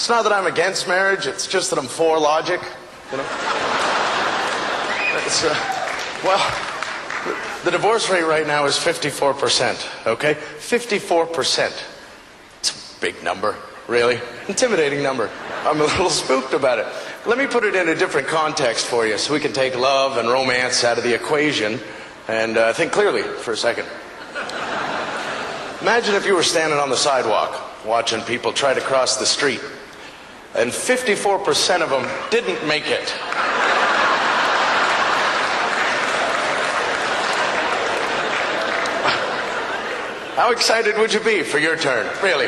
Speaker 8: not that I'm against marriage, it's just that I'm for logic, you know? The divorce rate right now is 54%, okay? 54%. It's a big number, really. Intimidating number. I'm a little spooked about it. Let me put it in a different context for you so we can take love and romance out of the equation and think clearly for a second. Imagine if you were standing on the sidewalk watching people try to cross the street and 54% of them didn't make it. How excited would you be for your turn? Really?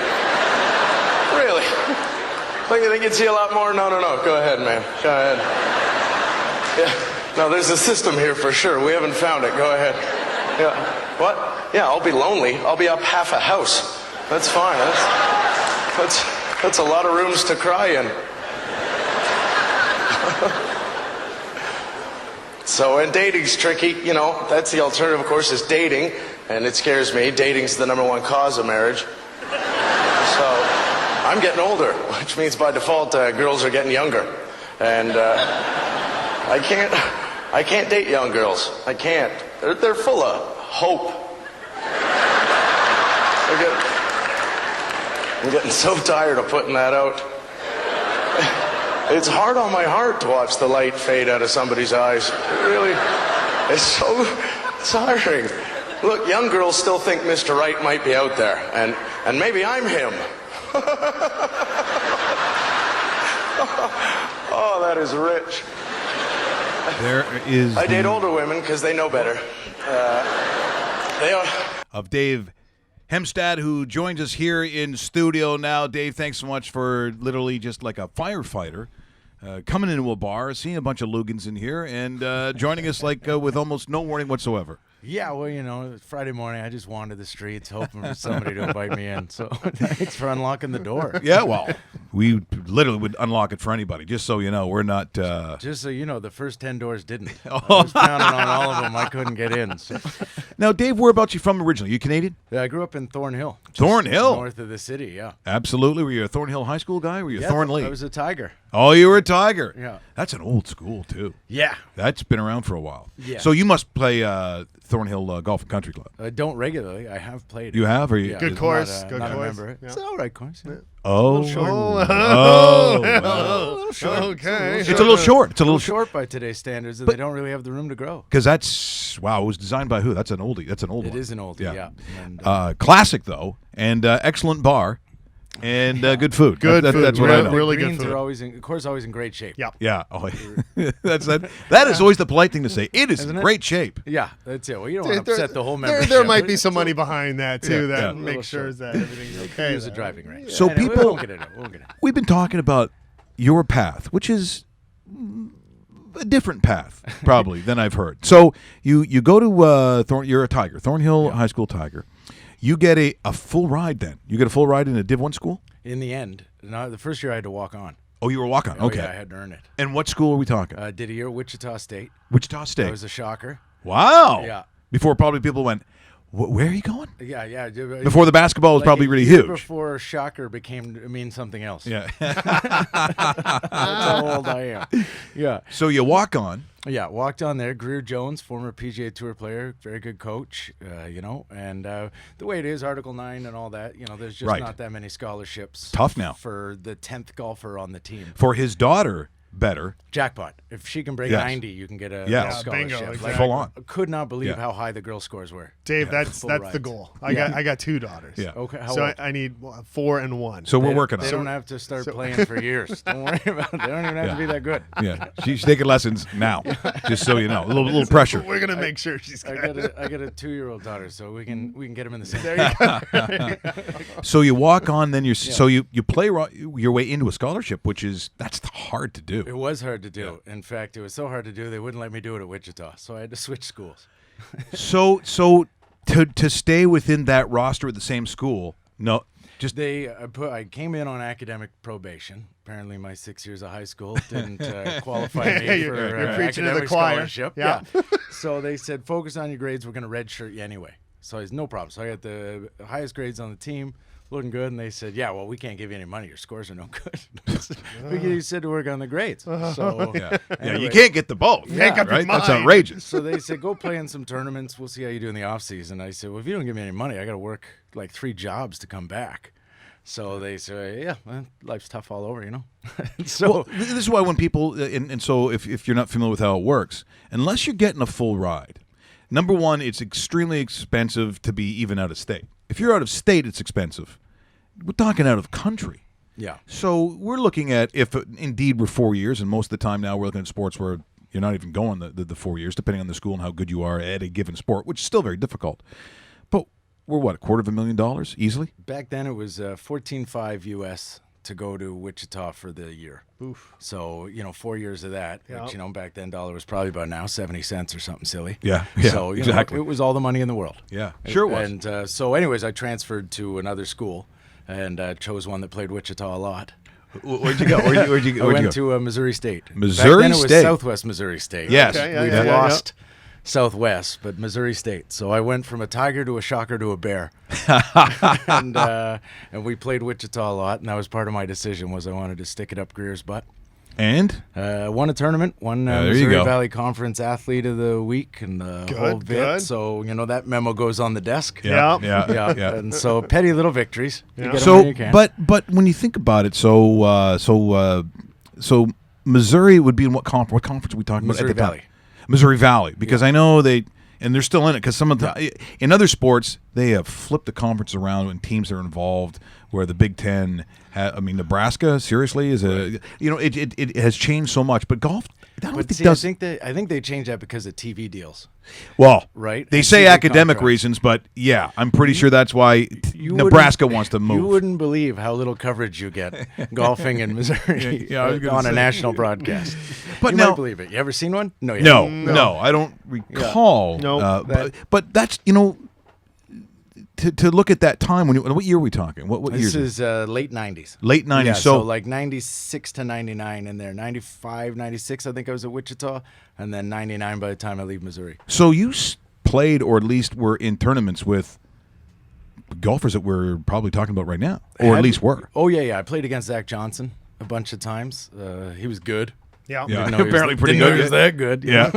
Speaker 8: Really? Don't you think you'd see a lot more? No. Go ahead, man. Go ahead. Yeah. No, there's a system here for sure. We haven't found it. Go ahead. Yeah. What? Yeah, I'll be lonely. I'll be up half a house. That's fine. That's a lot of rooms to cry in. So, and dating's tricky, you know. That's the alternative, of course, is dating. And it scares me. Dating's the #1 cause of marriage. So, I'm getting older, which means by default, girls are getting younger. And I can't date young girls. I can't. They're full of hope. I'm getting so tired of putting that out. It's hard on my heart to watch the light fade out of somebody's eyes. It really, it's so tiring. Look, young girls still think Mr. Right might be out there, and maybe I'm him. Oh, that is rich.
Speaker 1: There is
Speaker 8: I date older women because they know better. They are.
Speaker 1: Of Dave Hemstad, who joins us here in studio now. Dave, thanks so much for literally just like a firefighter coming into a bar, seeing a bunch of Lugans in here, and joining us like with almost no warning whatsoever.
Speaker 9: Yeah, well, you know, Friday morning, I just wandered the streets hoping for somebody to invite me in. So thanks for unlocking the door.
Speaker 1: Yeah, well, we literally would unlock it for anybody, just so you know. We're not...
Speaker 9: Just so you know, the first 10 doors didn't. I was pounding on all of them. I couldn't get in. So.
Speaker 1: Now, Dave, whereabouts you from originally? You Canadian?
Speaker 9: Yeah, I grew up in Thornhill.
Speaker 1: Thornhill?
Speaker 9: North of the city, yeah.
Speaker 1: Absolutely. Were you a Thornhill High School guy? Or were you a Thornley?
Speaker 9: I was a Tiger.
Speaker 1: Oh, you were a Tiger.
Speaker 9: Yeah.
Speaker 1: That's an old school, too.
Speaker 9: Yeah.
Speaker 1: That's been around for a while.
Speaker 9: Yeah.
Speaker 1: So you must play Thornhill Golf and Country Club.
Speaker 9: I don't regularly. I have played it.
Speaker 1: You have? Or you,
Speaker 9: Yeah.
Speaker 2: Good
Speaker 9: Not
Speaker 2: course.
Speaker 9: a-
Speaker 2: Good
Speaker 9: not a
Speaker 2: course.
Speaker 9: member.
Speaker 2: Yeah.
Speaker 9: It's all right course. Yeah.
Speaker 1: Oh.
Speaker 2: Okay.
Speaker 1: It's a little short. It's a
Speaker 9: A little
Speaker 1: little
Speaker 9: short by today's standards, and they don't really have the room to grow.
Speaker 1: Because that's, wow, it was designed by who? That's an oldie. That's an old one.
Speaker 9: It is an oldie, yeah. And,
Speaker 1: classic, though, and excellent bar, and good food.
Speaker 2: Good food.
Speaker 1: That's what I know.
Speaker 2: Really good
Speaker 9: greens
Speaker 2: food.
Speaker 9: are always, of course, always in great shape.
Speaker 2: Yep.
Speaker 1: Yeah. Oh, that is always the polite thing to say. It is
Speaker 9: Isn't
Speaker 1: in
Speaker 9: it?
Speaker 1: great shape.
Speaker 9: Yeah, that's it. Well, you don't want to upset the whole
Speaker 2: There
Speaker 9: membership.
Speaker 2: might be some money behind that, too,
Speaker 1: Yeah,
Speaker 2: that
Speaker 1: yeah.
Speaker 2: makes sure that everything's okay.
Speaker 9: Use a driving range.
Speaker 1: So
Speaker 9: Anyway,
Speaker 1: people-
Speaker 9: we won't get into it. We won't get into it.
Speaker 1: We've been talking about your path, which is a different path, probably, than I've heard. So you go to you're a Tiger, Thornhill High School Tiger. You get a full ride then. You get a full ride in a Div 1 school?
Speaker 9: In the end, the first year I had to walk on.
Speaker 1: Oh, you were walking.
Speaker 9: Oh,
Speaker 1: Okay.
Speaker 9: yeah, I had to earn it.
Speaker 1: And what school are we talking?
Speaker 9: Did a year at Wichita State.
Speaker 1: Wichita State.
Speaker 9: That was a shocker.
Speaker 1: Wow.
Speaker 9: Yeah.
Speaker 1: Before probably people went, where are you going?
Speaker 9: Yeah.
Speaker 1: Before the basketball was
Speaker 9: Like
Speaker 1: probably
Speaker 9: a
Speaker 1: really
Speaker 9: year
Speaker 1: huge.
Speaker 9: Before shocker mean something else.
Speaker 1: Yeah.
Speaker 9: That's how old I am. Yeah.
Speaker 1: So you walk on.
Speaker 9: Yeah, walked on there. Greer Jones, former PGA Tour player, very good coach, and the way it is, Article 9 and all that, there's just
Speaker 1: Right.
Speaker 9: not that many scholarships.
Speaker 1: Tough now.
Speaker 9: For the 10th golfer on the team.
Speaker 1: For his daughter better.
Speaker 9: Jackpot. If she can break
Speaker 1: Yes.
Speaker 9: 90, you can get a
Speaker 1: Yes.
Speaker 9: scholarship.
Speaker 2: Bingo,
Speaker 9: Like,
Speaker 2: exactly.
Speaker 1: Full on.
Speaker 9: I could not believe
Speaker 1: Yeah.
Speaker 9: how high the girl scores were.
Speaker 2: Dave,
Speaker 1: Yeah.
Speaker 2: that's
Speaker 9: Full
Speaker 2: the
Speaker 9: rides.
Speaker 2: goal. I
Speaker 9: Yeah.
Speaker 2: got 2 daughters.
Speaker 1: Yeah.
Speaker 9: Okay, how
Speaker 2: So
Speaker 9: old?
Speaker 2: I need 4 and 1.
Speaker 1: So we're
Speaker 9: They-
Speaker 1: working on
Speaker 9: They
Speaker 1: it.
Speaker 9: don't have to start playing for years. Don't worry about it. They don't even have to be that good.
Speaker 1: Yeah, she's taking lessons now, just so you know. A little pressure.
Speaker 2: We're gonna make sure she's
Speaker 9: I
Speaker 2: good.
Speaker 9: got a 2-year-old daughter, so we can get them in the same.
Speaker 1: So you walk on, then so you play your way into a scholarship, that's hard to do.
Speaker 9: It was hard to do. In fact, it was so hard to do they wouldn't let me do it at Wichita, so I had to switch schools.
Speaker 1: So to stay within that roster at the same school, no, just
Speaker 9: I came in on academic probation. Apparently, my 6 years of high school didn't qualify me
Speaker 2: You're
Speaker 9: for
Speaker 2: preaching to the
Speaker 9: academic
Speaker 2: choir.
Speaker 9: scholarship.
Speaker 2: Yeah.
Speaker 9: So they said, focus on your grades. We're going to redshirt you anyway. So I said, no problem. So I got the highest grades on the team, looking good. And they said, yeah, well, we can't give you any money. Your scores are no good. You said to work on the grades. So
Speaker 1: yeah,
Speaker 9: anyway.
Speaker 1: you can't get the both.
Speaker 2: Make up your
Speaker 1: right? That's
Speaker 2: mind.
Speaker 1: outrageous.
Speaker 9: So they said, go play in some tournaments. We'll see how you do in the off season. I said, well, if you don't give me any money, I got to work like 3 jobs to come back. So they say, yeah, well, life's tough all over, you know. So
Speaker 1: Well, this is why when people, and so if you're not familiar with how it works, unless you're getting a full ride, number one, it's extremely expensive to be even out of state. If you're out of state, it's expensive. We're talking out of country.
Speaker 9: yeah.
Speaker 1: So we're looking at, if indeed we're 4 years, and most of the time now we're looking at sports where you're not even going the 4 years, depending on the school and how good you are at a given sport, which is still very difficult. But we're what, $250,000 easily?
Speaker 9: Back then it was $14.5 US to go to Wichita for the year.
Speaker 2: Oof.
Speaker 9: So, 4 years of that,
Speaker 2: Yeah.
Speaker 9: which, back then dollar was probably about now 70 cents or something silly.
Speaker 1: Yeah,
Speaker 9: So,
Speaker 1: exactly.
Speaker 9: it was all the money in the world.
Speaker 1: Yeah, sure it was.
Speaker 9: And so anyways, I transferred to another school and chose one that played Wichita a lot.
Speaker 1: Where'd you go? Where'd you
Speaker 9: I went
Speaker 1: go?
Speaker 9: to Missouri State.
Speaker 1: Missouri
Speaker 9: Back then it was
Speaker 1: State.
Speaker 9: Southwest Missouri State.
Speaker 1: Yes.
Speaker 2: Okay, yeah,
Speaker 9: We've
Speaker 2: yeah, yeah,
Speaker 9: lost Southwest, but Missouri State. So I went from a tiger to a shocker to a bear. and we played Wichita a lot, and that was part of my decision was I wanted to stick it up Greer's butt.
Speaker 1: And?
Speaker 9: Won a tournament, won
Speaker 1: there you
Speaker 9: Missouri
Speaker 1: go.
Speaker 9: Valley Conference Athlete of the Week and the
Speaker 2: Good,
Speaker 9: whole bit.
Speaker 2: good.
Speaker 9: So, that memo goes on the desk.
Speaker 2: Yeah.
Speaker 9: Yeah. And so petty little victories. You get 'em when
Speaker 1: So,
Speaker 9: you can.
Speaker 1: but when you think about it, so Missouri would be in what conference? What conference are we talking
Speaker 9: Missouri
Speaker 1: about at the time?
Speaker 9: Valley.
Speaker 1: Missouri Valley, because I know and they're still in it. Because some of the in other sports they have flipped the conference around when teams are involved. Where the Big Ten, Nebraska seriously is it has changed so much. But golf, I don't
Speaker 9: But
Speaker 1: think
Speaker 9: see,
Speaker 1: does.
Speaker 9: I think they changed that because of TV deals.
Speaker 1: Well,
Speaker 9: Right?
Speaker 1: They
Speaker 9: And
Speaker 1: say
Speaker 9: TV
Speaker 1: academic
Speaker 9: contracts.
Speaker 1: reasons, but yeah, I'm pretty sure that's why
Speaker 9: You
Speaker 1: Nebraska
Speaker 9: wouldn't-
Speaker 1: wants to move.
Speaker 9: You wouldn't believe how little coverage you get golfing in Missouri
Speaker 1: Yeah, I was gonna
Speaker 9: on a
Speaker 1: say.
Speaker 9: national broadcast.
Speaker 1: But
Speaker 9: you
Speaker 1: now-
Speaker 9: might believe it. You ever seen one? No. You
Speaker 1: No,
Speaker 9: haven't.
Speaker 1: no, I don't recall.
Speaker 2: No,
Speaker 1: but that's to look at that time when what year are we talking? What year?
Speaker 9: This is late 90s.
Speaker 1: Late 90s.
Speaker 9: Yeah,
Speaker 1: so
Speaker 9: so like 96 to 99 in there. 95, 96, I think I was at Wichita. And then 99 by the time I leave Missouri.
Speaker 1: so you played or at least were in tournaments with golfers that we're probably talking about right now, or at least were.
Speaker 9: Oh, yeah. I played against Zach Johnson a bunch of times. He was good.
Speaker 2: Yeah.
Speaker 1: Yeah.
Speaker 9: Didn't know he was-
Speaker 1: Apparently pretty
Speaker 9: didn't know
Speaker 1: good.
Speaker 9: he was that good.
Speaker 1: Yeah.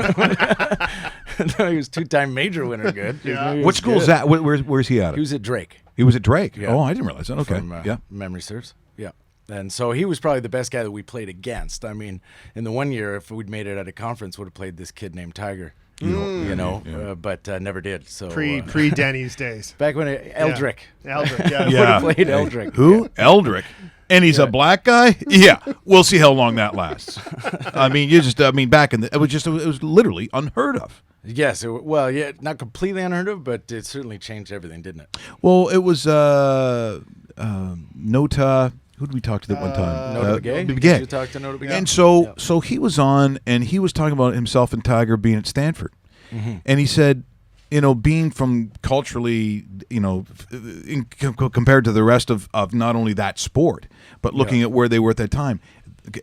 Speaker 9: No, he was 2-time major winner good.
Speaker 2: Yeah.
Speaker 1: What school's that? Where's he at?
Speaker 9: He was at Drake.
Speaker 1: He was at Drake.
Speaker 9: Yeah.
Speaker 1: Oh, I didn't realize that. Okay.
Speaker 9: From,
Speaker 1: yeah.
Speaker 9: memory serves. Yeah. And so he was probably the best guy that we played against. I mean, in the one year, if we'd made it at a conference, would have played this kid named Tiger. But never did. So
Speaker 2: Pre Denny's days.
Speaker 9: back when Eldrick
Speaker 2: Eldrick, yeah.
Speaker 1: Yeah.
Speaker 9: would have played Eldrick.
Speaker 1: Who? Eldrick. And he's a black guy? Yeah. We'll see how long that lasts. Back in it was literally unheard of.
Speaker 9: Yes. Not completely unheard of, but it certainly changed everything, didn't it?
Speaker 1: Well, it was Nota. Who did we talk to that one time?
Speaker 9: Nota Begay?
Speaker 1: Begay.
Speaker 9: Did you talk to Nota Begay?
Speaker 1: And so he was on, and he was talking about himself and Tiger being at Stanford, and he said, being from culturally, compared to the rest of not only that sport, but looking at where they were at that time,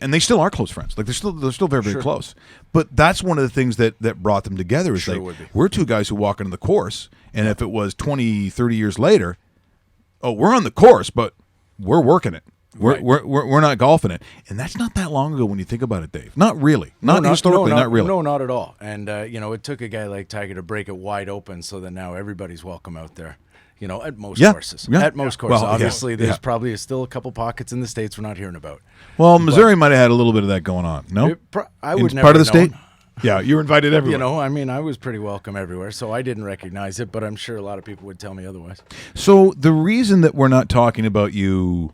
Speaker 1: and they still are close friends. Like they're still very, very close. But that's one of the things that brought them together is
Speaker 9: Sure would be.
Speaker 1: we're two guys who walk into the course, and if it was 20, 30 years later, we're on the course, but we're working it. We're not golfing it, and that's not that long ago when you think about it, Dave. Not really, not historically, not really.
Speaker 9: No, not at all. And it took a guy like Tiger to break it wide open, so that now everybody's welcome out there. You know, at most
Speaker 1: Yeah.
Speaker 9: courses.
Speaker 1: Yeah.
Speaker 9: At most courses.
Speaker 1: Well, yeah.
Speaker 9: Obviously, there's
Speaker 1: Yeah.
Speaker 9: probably still a couple pockets in the States we're not hearing about.
Speaker 1: Well, Missouri might have had a little bit of that going on. No,
Speaker 9: I
Speaker 1: In
Speaker 9: would never
Speaker 1: part of the
Speaker 9: known.
Speaker 1: state. Yeah, you were invited everywhere.
Speaker 9: You know, I mean, I was pretty welcome everywhere, so I didn't recognize it, but I'm sure a lot of people would tell me otherwise.
Speaker 1: So the reason that we're not talking about you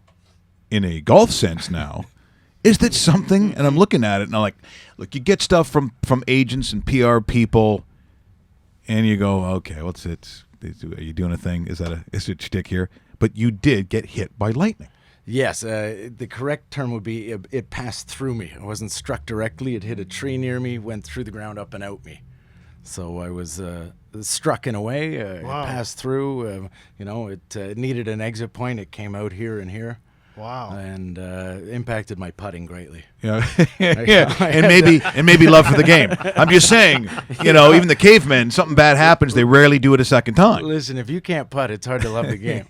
Speaker 1: in a golf sense now is that something, and I'm looking at it and I'm like, look, you get stuff from agents and PR people, and you go, okay, what's it? Are you doing a thing? Is it shtick here? But you did get hit by lightning.
Speaker 9: Yes, the correct term would be it passed through me. It wasn't struck directly. It hit a tree near me, went through the ground up and out me. So I was struck in a way. It passed through. You know, it needed an exit point. It came out here and here.
Speaker 2: Wow.
Speaker 9: And impacted my putting greatly.
Speaker 1: Yeah, yeah, and maybe love for the game. I'm just saying, you know, even the cavemen, something bad happens, they rarely do it a second time.
Speaker 9: Listen, if you can't putt, it's hard to love the game.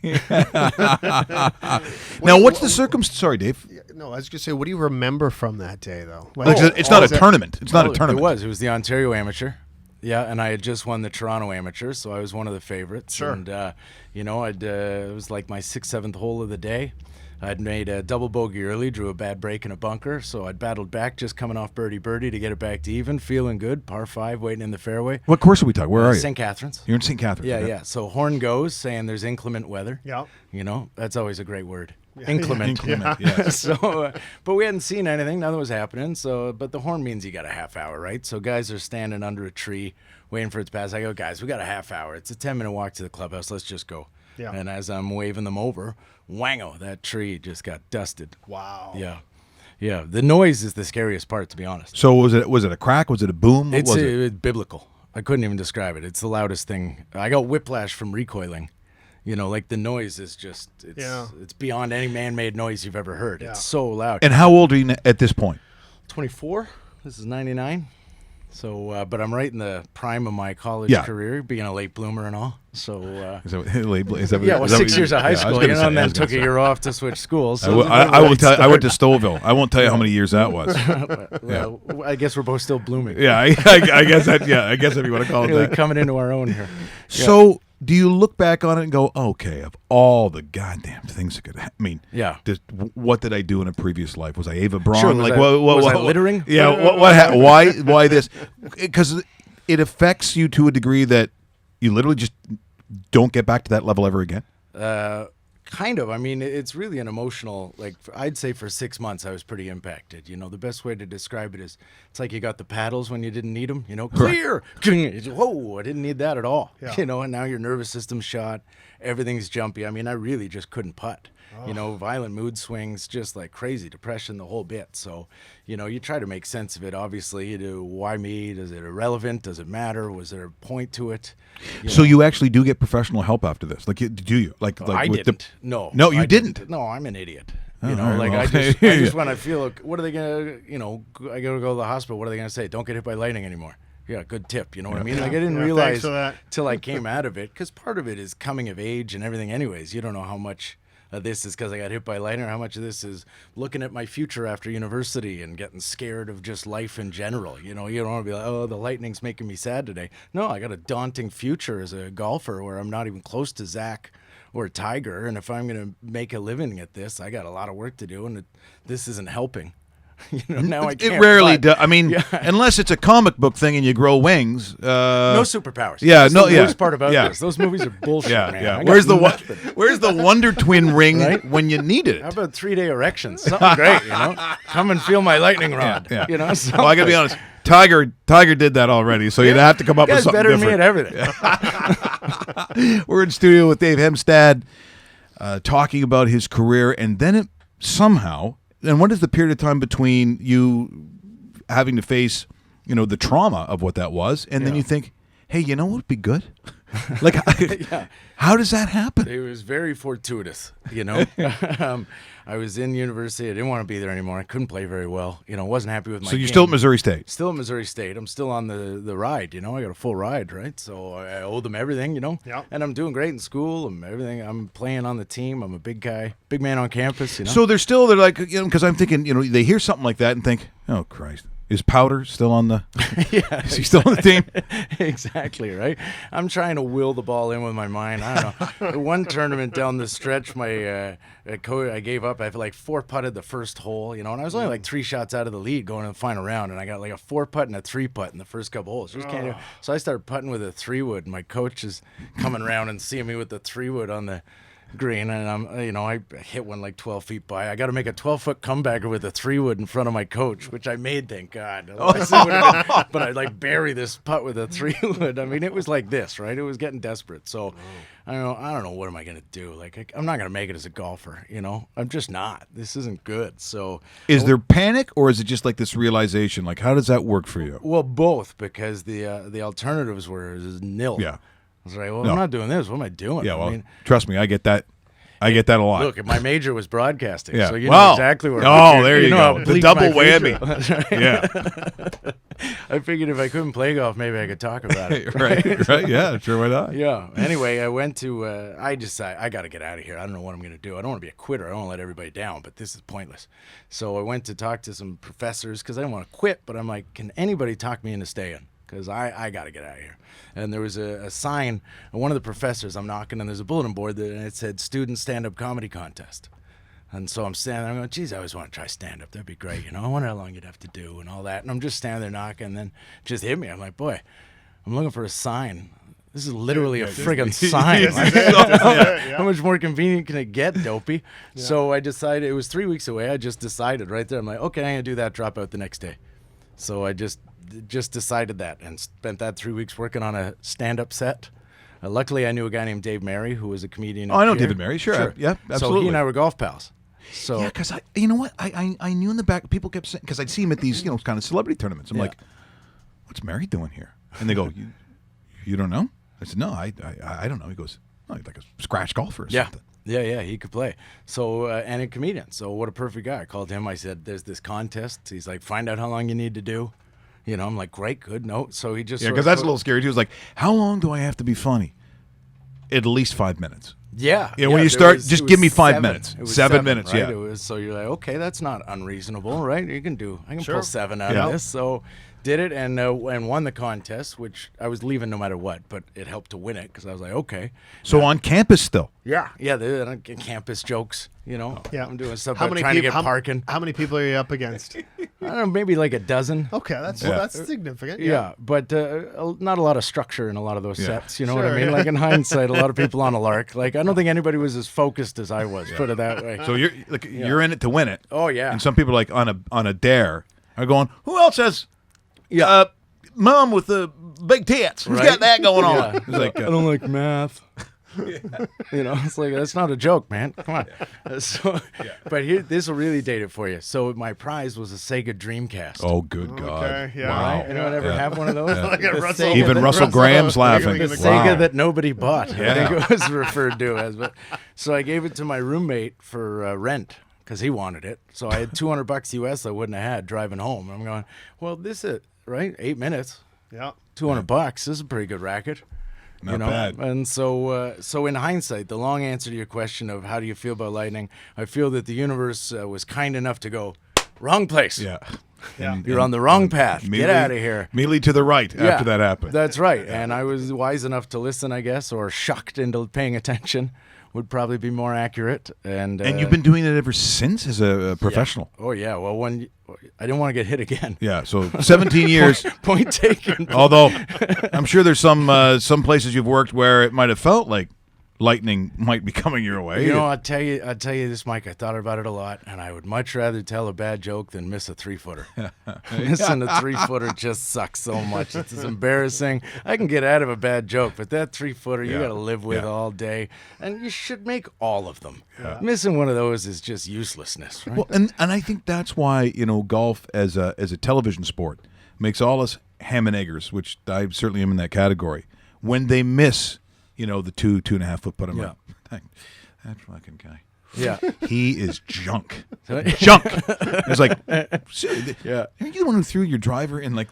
Speaker 1: Now, what's the circumstance? Sorry, Dave.
Speaker 2: No, I was going to say, what do you remember from that day, though?
Speaker 1: Like, it's not a tournament. It's not a tournament.
Speaker 9: It was the Ontario Amateur. Yeah, and I had just won the Toronto Amateur, so I was one of the favorites.
Speaker 2: Sure.
Speaker 9: And, you know, it was like my 6th, 7th hole of the day. I'd made a double bogey early, drew a bad break in a bunker, so I'd battled back, just coming off birdie to get it back to even, feeling good, par 5, waiting in the fairway.
Speaker 1: What course are we talking? Where are you?
Speaker 9: St. Catharines.
Speaker 1: You're in St. Catharines.
Speaker 9: Yeah,
Speaker 1: okay.
Speaker 9: yeah. So horn goes, saying there's inclement weather.
Speaker 2: Yeah.
Speaker 9: You know, that's always a great word. Inclement.
Speaker 1: Inclement, yes.
Speaker 9: So, but we hadn't seen anything. Nothing was happening. So, but the horn means you got a half hour, right? So guys are standing under a tree waiting for it to pass. I go, guys, we got a half hour. It's a 10-minute walk to the clubhouse. Let's just go.
Speaker 2: Yeah.
Speaker 9: And as I'm waving them over, wango, that tree just got dusted.
Speaker 2: Wow.
Speaker 9: Yeah. Yeah. The noise is the scariest part, to be honest.
Speaker 1: So was it a crack? Was it a boom? What
Speaker 9: It's
Speaker 1: was it?
Speaker 9: biblical. I couldn't even describe it. It's the loudest thing. I got whiplash from recoiling. You know, like the noise is just, it's beyond any man-made noise you've ever heard.
Speaker 2: Yeah.
Speaker 9: It's so loud.
Speaker 1: And how old are you at this point?
Speaker 9: 24. This is 99. So, but I'm right in the prime of my college career, being a late bloomer and all. So,
Speaker 1: Is that
Speaker 9: yeah, well, 6 years of high
Speaker 1: I was
Speaker 9: school,
Speaker 1: gonna
Speaker 9: you know,
Speaker 1: say,
Speaker 9: and
Speaker 1: I
Speaker 9: then
Speaker 1: was gonna
Speaker 9: took a
Speaker 1: say.
Speaker 9: year off to switch schools. So
Speaker 1: I will tell. I went to Stouffville. I won't tell you how many years that was.
Speaker 9: Well, I guess we're both still blooming.
Speaker 1: Yeah, I guess that. Yeah, I guess if you want to call it
Speaker 9: Really
Speaker 1: that.
Speaker 9: coming into our own here.
Speaker 1: So, do you look back on it and go, okay, of all the goddamn things that could happen, I mean,
Speaker 9: Yeah.
Speaker 1: what did I do in a previous life? Was I Ava Braun?
Speaker 9: Sure, was
Speaker 1: like,
Speaker 9: I- was I littering?
Speaker 1: Yeah, why this? Because it affects you to a degree that you literally just don't get back to that level ever again.
Speaker 9: Kind of. I mean, it's really an emotional, like, I'd say for 6 months I was pretty impacted. You know, the best way to describe it is it's like you got the paddles when you didn't need them, you know, clear. Whoa, I didn't need that at all.
Speaker 2: Yeah.
Speaker 9: You know, and now your nervous system's shot. Everything's jumpy. I mean, I really just couldn't putt. You know, violent mood swings, just like crazy depression, the whole bit. So, you know, you try to make sense of it. Obviously, you do, why me? Is it irrelevant? Does it matter? Was there a point to it?
Speaker 1: So you actually do get professional help after this? Like, do you? Like
Speaker 9: I
Speaker 1: with
Speaker 9: didn't. No,
Speaker 1: you
Speaker 9: I
Speaker 1: didn't.
Speaker 9: No, I'm an idiot.
Speaker 1: Oh,
Speaker 9: You know,
Speaker 1: all right,
Speaker 9: like
Speaker 1: well,
Speaker 9: I just when I feel like, what are they gonna, you know, I gotta go to the hospital. What are they gonna say? Don't get hit by lightning anymore. Yeah, good tip. You know what I mean? Like I didn't
Speaker 2: Yeah,
Speaker 9: realize
Speaker 2: thanks for that.
Speaker 9: till I came out of it, because part of it is coming of age and everything. Anyways, you don't know how much of this is because I got hit by lightning, or how much of this is looking at my future after university and getting scared of just life in general. You know, you don't want to be like, oh, the lightning's making me sad today. No, I got a daunting future as a golfer where I'm not even close to Zach or Tiger, and if I'm going to make a living at this, I got a lot of work to do, and this isn't helping. You know, now I can't.
Speaker 1: It rarely
Speaker 9: putt.
Speaker 1: does. I mean, unless it's a comic book thing and you grow wings.
Speaker 9: No superpowers.
Speaker 1: Yeah,
Speaker 9: That's
Speaker 1: no.
Speaker 9: the
Speaker 1: yeah,
Speaker 9: worst part about
Speaker 1: yeah.
Speaker 9: this. Those movies are bullshit,
Speaker 1: Yeah,
Speaker 9: man.
Speaker 1: yeah.
Speaker 9: I got
Speaker 1: Where's the Wonder Twin ring
Speaker 9: Right?
Speaker 1: when you needed it?
Speaker 9: How about 3-day erections? Something great, you know. Come and feel my lightning rod.
Speaker 1: Yeah.
Speaker 9: You know.
Speaker 1: Well, I gotta be honest. Tiger did that already, so you'd have to come up with
Speaker 9: Guy's
Speaker 1: something
Speaker 9: better than me
Speaker 1: different.
Speaker 9: at everything.
Speaker 1: We're in studio with Dave Hemstad, talking about his career, and then it somehow. And what is the period of time between you having to face, you know, the trauma of what that was, and then you think, hey, you know what would be good? Like, how does that happen?
Speaker 9: It was very fortuitous, you know. I was in university. I didn't want to be there anymore. I couldn't play very well. You know, wasn't happy with my
Speaker 1: So you're
Speaker 9: game.
Speaker 1: still at Missouri State?
Speaker 9: Still at Missouri State. I'm still on the ride, you know. I got a full ride, right? So I owe them everything, you know.
Speaker 2: Yeah.
Speaker 9: And I'm doing great in school. I'm everything. I'm playing on the team. I'm a big guy, big man on campus, you know.
Speaker 1: So they're like, you know, because I'm thinking, you know, they hear something like that and think, oh, Christ. Is Powder still on the?
Speaker 9: Yeah,
Speaker 1: Is he still on the team?
Speaker 9: Exactly, right? I'm trying to will the ball in with my mind. I don't know. One tournament down the stretch, my coach, I gave up. I like 4-putted the first hole, and I was only like 3 shots out of the lead going to the final round, and I got like a 4-putt and a 3-putt in the first couple holes. Just can't do it. So I started putting with a 3-wood. My coach is coming around and seeing me with the 3-wood on the green, and I hit one like 12 feet by. I got to make a 12-foot comebacker with a 3-wood in front of my coach, which I made, thank God. Otherwise it would've been- but I like bury this putt with a 3-wood. I mean, it was like this, right? It was getting desperate. So I don't know. What am I gonna do? Like, I'm not gonna make it as a golfer. I'm just not. This isn't good. So
Speaker 1: Is there panic, or is it just like this realization? Like, how does that work for you?
Speaker 9: well, both, because the alternatives were is nil.
Speaker 1: Yeah.
Speaker 9: I was like, well,
Speaker 1: No.
Speaker 9: I'm not doing this. What am I doing?
Speaker 1: Yeah,
Speaker 9: I
Speaker 1: well,
Speaker 9: mean,
Speaker 1: trust me, I get that. I get that a lot.
Speaker 9: look, my major was broadcasting,
Speaker 1: Yeah.
Speaker 9: so you know
Speaker 1: Wow.
Speaker 9: exactly where.
Speaker 1: Oh, there you
Speaker 9: know
Speaker 1: go.
Speaker 9: how
Speaker 1: The
Speaker 9: bleak
Speaker 1: double
Speaker 9: my future
Speaker 1: whammy.
Speaker 9: was, right?
Speaker 1: Yeah.
Speaker 9: I figured if I couldn't play golf, maybe I could talk about it.
Speaker 1: right. Yeah, sure. Why not?
Speaker 9: Yeah. Anyway, I went to. I decided I got to get out of here. I don't know what I'm going to do. I don't want to be a quitter. I don't want to let everybody down. But this is pointless. So I went to talk to some professors because I didn't want to quit. But I'm like, can anybody talk me into staying? Because I got to get out of here. And there was a sign. One of the professors, I'm knocking, and there's a bulletin board that and it said student stand-up comedy contest. And so I'm standing there, I'm going, geez, I always want to try stand-up. That'd be great. I wonder how long you'd have to do and all that. And I'm just standing there knocking, and then it just hit me. I'm like, boy, I'm looking for a sign. This is literally a friggin' sign. How much more convenient can it get, dopey? Yeah. So I decided, it was 3 weeks away. I just decided right there. I'm like, okay, I'm going to do that, drop out the next day. So I just decided that and spent that 3 weeks working on a stand-up set. Luckily, I knew a guy named Dave Mary, who was a comedian.
Speaker 1: Oh, I know
Speaker 9: here.
Speaker 1: David Mary. Sure. Yeah, absolutely.
Speaker 9: So he and I were golf pals. So
Speaker 1: yeah, because you know what? I knew in the back, people kept saying, because I'd see him at these, kind of celebrity tournaments. I'm like, what's Mary doing here? And they go, you don't know? I said, no, I don't know. He goes, oh, he's like a scratch golfer or something.
Speaker 9: Yeah, he could play. So, and a comedian. So what a perfect guy. I called him. I said, there's this contest. He's like, find out how long you need to do. I'm like, great, good, no. So he just
Speaker 1: because that's a little scary. He was like, how long do I have to be funny? At least 5 minutes.
Speaker 9: Yeah.
Speaker 1: When you start, just give me 5 minutes.
Speaker 9: It was
Speaker 1: 7 minutes,
Speaker 9: right?
Speaker 1: yeah.
Speaker 9: It was, so you're like, okay, that's not unreasonable, right? I can pull 7 out
Speaker 1: Yeah.
Speaker 9: of this. So did it and won the contest, which I was leaving no matter what, but it helped to win it because I was like, okay.
Speaker 1: So on campus still?
Speaker 9: Yeah, the campus jokes,
Speaker 2: Yeah.
Speaker 9: I'm doing stuff
Speaker 2: How
Speaker 9: about
Speaker 2: many
Speaker 9: trying to
Speaker 2: peop-
Speaker 9: get parking.
Speaker 2: How many people are you up against?
Speaker 9: I don't know, maybe like a dozen.
Speaker 2: Okay, that's significant.
Speaker 9: Yeah, but not a lot of structure in a lot of those sets. You know what I
Speaker 2: Sure,
Speaker 9: mean?
Speaker 2: yeah.
Speaker 9: Like in hindsight, a lot of people on a lark. Like I don't think anybody was as focused as I was. Put it that way.
Speaker 1: So you're in it to win it.
Speaker 9: Oh yeah.
Speaker 1: And some people like on a dare are going, who else has mom with the big tits? Who's got that going on?
Speaker 9: Yeah.
Speaker 1: It's like,
Speaker 9: I don't like math. It's like that's not a joke, man. Come on. But here, this will really date it for you. So my prize was a Sega Dreamcast.
Speaker 1: oh, good God.
Speaker 2: Okay, yeah.
Speaker 1: Wow.
Speaker 9: Anyone ever have one of those?
Speaker 2: Like a
Speaker 9: The
Speaker 2: Russell-
Speaker 9: Sega
Speaker 1: Even
Speaker 9: that-
Speaker 1: Russell Graham's laughing.
Speaker 9: The
Speaker 1: Wow.
Speaker 9: Sega that nobody bought.
Speaker 1: Yeah.
Speaker 9: I think it was referred to as. But so I gave it to my roommate for rent because he wanted it. So I had $200 US I wouldn't have had driving home. I'm going, well, this is right 8 minutes,
Speaker 2: Yeah.
Speaker 9: $200. This is a pretty good racket.
Speaker 1: Not bad.
Speaker 9: And so in hindsight, the long answer to your question of how do you feel about lightning, I feel that the universe was kind enough to go, wrong place.
Speaker 1: Yeah.
Speaker 9: You're on the wrong path. Get out of here.
Speaker 1: Immediately to the right after that happened.
Speaker 9: That's right. And I was wise enough to listen, I guess, or shocked into paying attention would probably be more accurate. And
Speaker 1: you've been doing it ever since as a professional?
Speaker 9: Oh, yeah. Well, when I didn't want to get hit again.
Speaker 1: Yeah, so 17 years.
Speaker 9: Point taken.
Speaker 1: Although I'm sure there's some places you've worked where it might have felt like lightning might be coming your way.
Speaker 9: You know, I'll tell you this, Mike. I thought about it a lot, and I would much rather tell a bad joke than miss a 3-footer. Missing a 3-footer just sucks so much. It's embarrassing. I can get out of a bad joke, but that 3-footer you got to live with all day, and you should make all of them. Missing one of those is just uselessness, right?
Speaker 1: Well, and I think that's why golf as a television sport makes all us ham and eggers, which I certainly am in that category. When they miss, the 2.5 foot putt, I'm like, that fucking guy.
Speaker 9: Yeah.
Speaker 1: He is junk. Junk. It's like,
Speaker 9: Yeah.
Speaker 1: Aren't you the one who threw your driver in like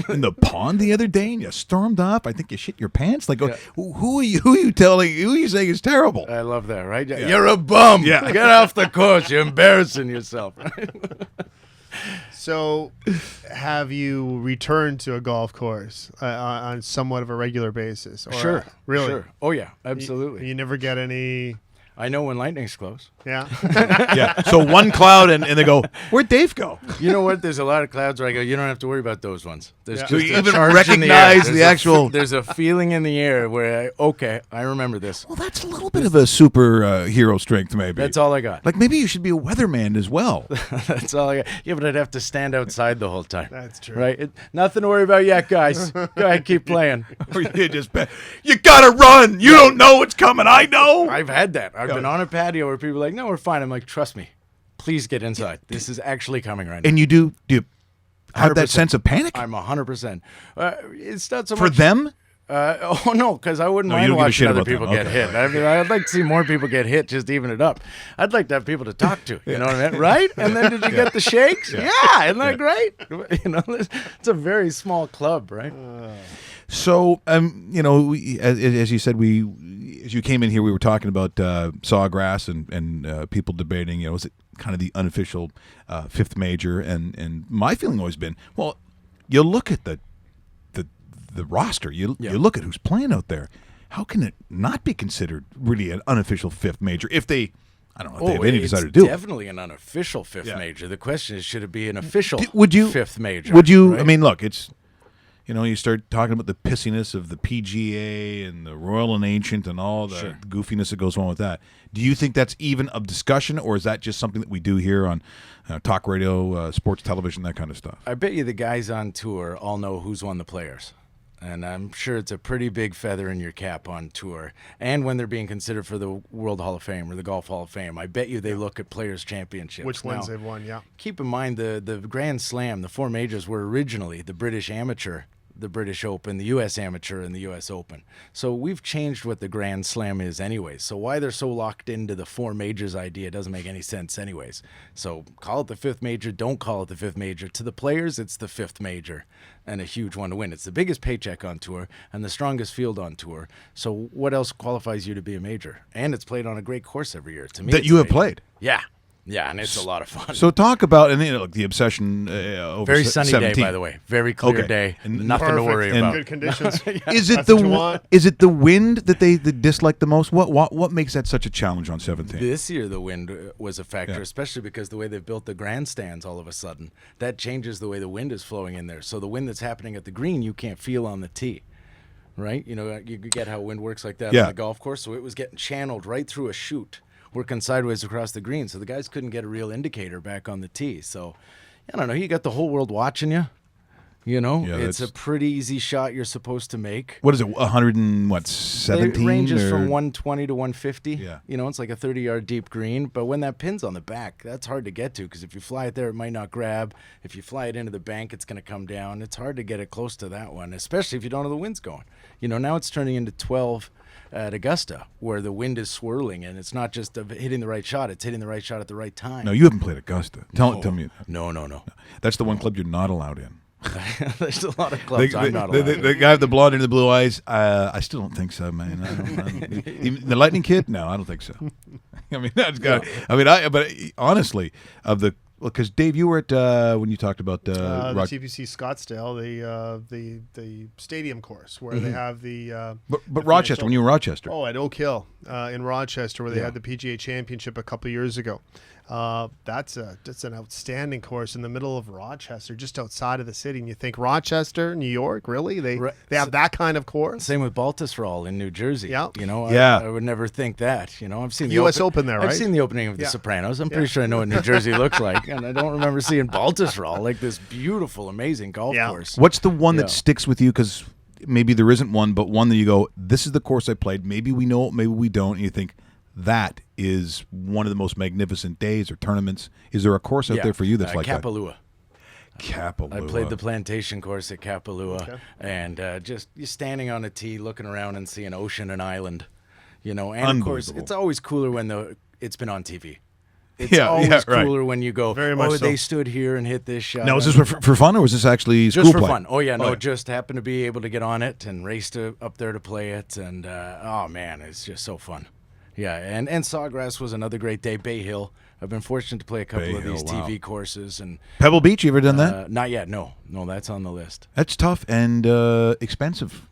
Speaker 1: in the pond the other day and you stormed off? I think you shit your pants. Like, who are you telling? Who are you saying is terrible?
Speaker 9: I love that, right? You're a bum.
Speaker 1: Yeah.
Speaker 9: Get off the course. You're embarrassing yourself.
Speaker 2: So, have you returned to a golf course on somewhat of a regular basis? Or,
Speaker 9: Sure.
Speaker 2: Really?
Speaker 9: Sure. Oh, yeah, absolutely.
Speaker 2: You never get any.
Speaker 9: I know when lightning's close.
Speaker 2: Yeah.
Speaker 1: Yeah. So one cloud, and they go, where'd Dave go?
Speaker 9: You know what? There's a lot of clouds where I go, you don't have to worry about those ones. There's
Speaker 2: Yeah.
Speaker 9: just
Speaker 1: So
Speaker 9: a
Speaker 1: you even
Speaker 9: charge in the
Speaker 1: recognize
Speaker 9: air.
Speaker 1: the
Speaker 9: There's a
Speaker 1: actual-
Speaker 9: there's a feeling in the air where, I remember this.
Speaker 1: Well, that's a little bit of a super hero strength, maybe.
Speaker 9: That's all I got.
Speaker 1: Like maybe you should be a weatherman as well.
Speaker 9: That's all I got. Yeah, but I'd have to stand outside the whole time.
Speaker 2: That's true.
Speaker 9: Right? Nothing to worry about yet, guys. Go ahead, keep playing.
Speaker 1: Or you just you gotta run. You don't know what's coming. I know.
Speaker 9: I've had that. I've been on a patio where people are like, no, we're fine. I'm like, trust me. Please get inside. This is actually coming right now.
Speaker 1: And you do you have that
Speaker 9: 100%.
Speaker 1: sense of panic
Speaker 9: I'm 100%. It's not so
Speaker 1: for
Speaker 9: much
Speaker 1: them?
Speaker 9: No, because I wouldn't
Speaker 1: No, you
Speaker 9: mind
Speaker 1: don't give a
Speaker 9: watching
Speaker 1: shit
Speaker 9: other
Speaker 1: about them.
Speaker 9: people get
Speaker 1: Okay.
Speaker 9: hit. I mean, I'd like to see more people get hit, just to even it up. I'd like to have people to talk to. You know what I mean? Right? And then did you get the shakes? Yeah, isn't that great? You know, it's a very small club, right?
Speaker 1: So, as you said, as you came in here, we were talking about Sawgrass and people debating, is it kind of the unofficial fifth major? And my feeling always been, well, you look at the roster, you look at who's playing out there. How can it not be considered really an unofficial fifth major if they? I don't know if they have any desire to do it.
Speaker 9: Definitely an unofficial fifth major. The question is, should it be an official fifth major?
Speaker 1: Would you?
Speaker 9: right?
Speaker 1: I mean, look, it's you start talking about the pissiness of the PGA and the Royal and Ancient and all the goofiness that goes on with that. Do you think that's even a discussion, or is that just something that we do here on talk radio, sports television, that kind of stuff?
Speaker 9: I bet you the guys on tour all know who's won the players. And I'm sure it's a pretty big feather in your cap on tour. And when they're being considered for the World Hall of Fame or the Golf Hall of Fame, I bet you they look at Players' Championships.
Speaker 2: Which ones
Speaker 9: Now,
Speaker 2: they've won, yeah.
Speaker 9: Keep in mind the Grand Slam, the four majors were originally the British Amateur, the British Open, the U.S. Amateur, and the U.S. Open. So we've changed what the Grand Slam is anyways. So why they're so locked into the four majors idea doesn't make any sense anyways. So call it the fifth major, don't call it the fifth major. To the players, it's the fifth major and a huge one to win. It's the biggest paycheck on tour and the strongest field on tour. So what else qualifies you to be a major? And it's played on a great course every year. To me,
Speaker 1: That
Speaker 9: it's
Speaker 1: you
Speaker 9: a
Speaker 1: have
Speaker 9: major.
Speaker 1: played.
Speaker 9: Yeah. Yeah, and it's a lot of fun.
Speaker 1: So talk about the obsession over
Speaker 9: Very sunny
Speaker 1: 17.
Speaker 9: day, by the way. Very clear
Speaker 1: Okay.
Speaker 9: day.
Speaker 1: And
Speaker 9: Nothing to worry
Speaker 2: Perfect.
Speaker 9: about.
Speaker 2: Good conditions.
Speaker 1: Is it
Speaker 2: That's what you
Speaker 1: the
Speaker 2: want.
Speaker 1: is it the wind that they dislike the most? What makes that such a challenge on 17?
Speaker 9: This year, the wind was a factor,
Speaker 1: Yeah.
Speaker 9: especially because the way they've built the grandstands all of a sudden. That changes the way the wind is flowing in there. So the wind that's happening at the green, you can't feel on the tee. Right? You get how wind works like that
Speaker 1: Yeah.
Speaker 9: on the golf course. So it was getting channeled right through a chute, working sideways across the green. So the guys couldn't get a real indicator back on the tee. So, I don't know. You got the whole world watching you.
Speaker 1: Yeah,
Speaker 9: It's a
Speaker 1: that's-
Speaker 9: pretty easy shot you're supposed to make.
Speaker 1: What is it? 117?
Speaker 9: It ranges
Speaker 1: or?
Speaker 9: from 120 to 150.
Speaker 1: Yeah.
Speaker 9: It's like a 30-yard deep green. But when that pin's on the back, that's hard to get to because if you fly it there, it might not grab. If you fly it into the bank, it's going to come down. It's hard to get it close to that one, especially if you don't know the wind's going. Now it's turning into 12 at Augusta where the wind is swirling and it's not just of hitting the right shot, it's hitting the right shot at the right time.
Speaker 1: No, you haven't played Augusta. Tell me.
Speaker 9: No.
Speaker 1: That's the one club you're not allowed in.
Speaker 9: There's a lot of clubs I'm not allowed.
Speaker 1: The guy with the blonde and the blue eyes, I still don't think so, man. I don't, even the Lightning Kid? No, I don't think so. I mean, that's got. But honestly, because Dave, you were at when you talked about
Speaker 2: The TPC Scottsdale, the stadium course where they have the.
Speaker 1: but Rochester, when you were in Rochester.
Speaker 2: Oh, at Oak Hill in Rochester, where they had the PGA Championship a couple years ago. That's an outstanding course in the middle of Rochester, just outside of the city. And you think Rochester, New York, really? They have that kind of course?
Speaker 9: Same with Baltusrol in New Jersey.
Speaker 2: Yeah.
Speaker 9: I would never think that. I've seen the
Speaker 2: US Open there, right?
Speaker 9: I've seen the opening of The Sopranos. I'm pretty sure I know what New Jersey looks like, and I don't remember seeing Baltusrol, like this beautiful, amazing golf course.
Speaker 1: What's the one that sticks with you? Because maybe there isn't one, but one that you go, this is the course I played. Maybe we know it, maybe we don't. And you think, that is one of the most magnificent days or tournaments. Is there a course out there for you that's like
Speaker 9: Kapalua.
Speaker 1: that? Kapalua.
Speaker 9: I played the plantation course at Kapalua, and just you're standing on a tee, looking around and seeing ocean and island. And of course, it's always cooler when it's been on TV. It's always cooler when you go,
Speaker 2: Very much so.
Speaker 9: they stood here and hit this shot.
Speaker 1: Now, is this for fun, or was this actually school
Speaker 9: Just for
Speaker 1: play?
Speaker 9: fun. Oh, yeah, no, just happened to be able to get on it and race up there to play it. And, oh, man, it's just so fun. Yeah, and Sawgrass was another great day. Bay Hill, I've been fortunate to play a couple
Speaker 1: Bay
Speaker 9: of these
Speaker 1: Hill, wow.
Speaker 9: TV courses, and
Speaker 1: Pebble Beach, you ever done that?
Speaker 9: not yet. No, that's on the list.
Speaker 1: That's tough and expensive,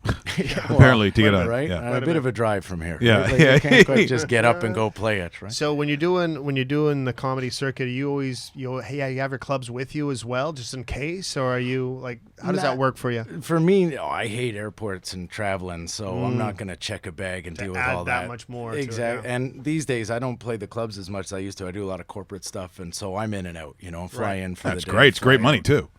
Speaker 1: apparently, to get on.
Speaker 9: Right,
Speaker 1: Yeah.
Speaker 9: a bit of a drive from here.
Speaker 1: Yeah,
Speaker 9: right? Like,
Speaker 1: yeah.
Speaker 9: You can't quite just get up and go play it, right?
Speaker 2: So when you're doing the comedy circuit, you always you have your clubs with you as well, just in case, or are you like, how does that work for you?
Speaker 9: For me, I hate airports and traveling, so I'm not going to check a bag and deal with
Speaker 2: add
Speaker 9: all
Speaker 2: that
Speaker 9: that.
Speaker 2: much more to it,
Speaker 9: Exactly.
Speaker 2: yeah.
Speaker 9: And these days, I don't play the clubs as much as I used to. I do a lot of corporate stuff, and so I'm in and out. Fly in for
Speaker 1: That's
Speaker 9: the day.
Speaker 1: great. It's great
Speaker 9: fly
Speaker 1: money,
Speaker 9: out.
Speaker 1: too.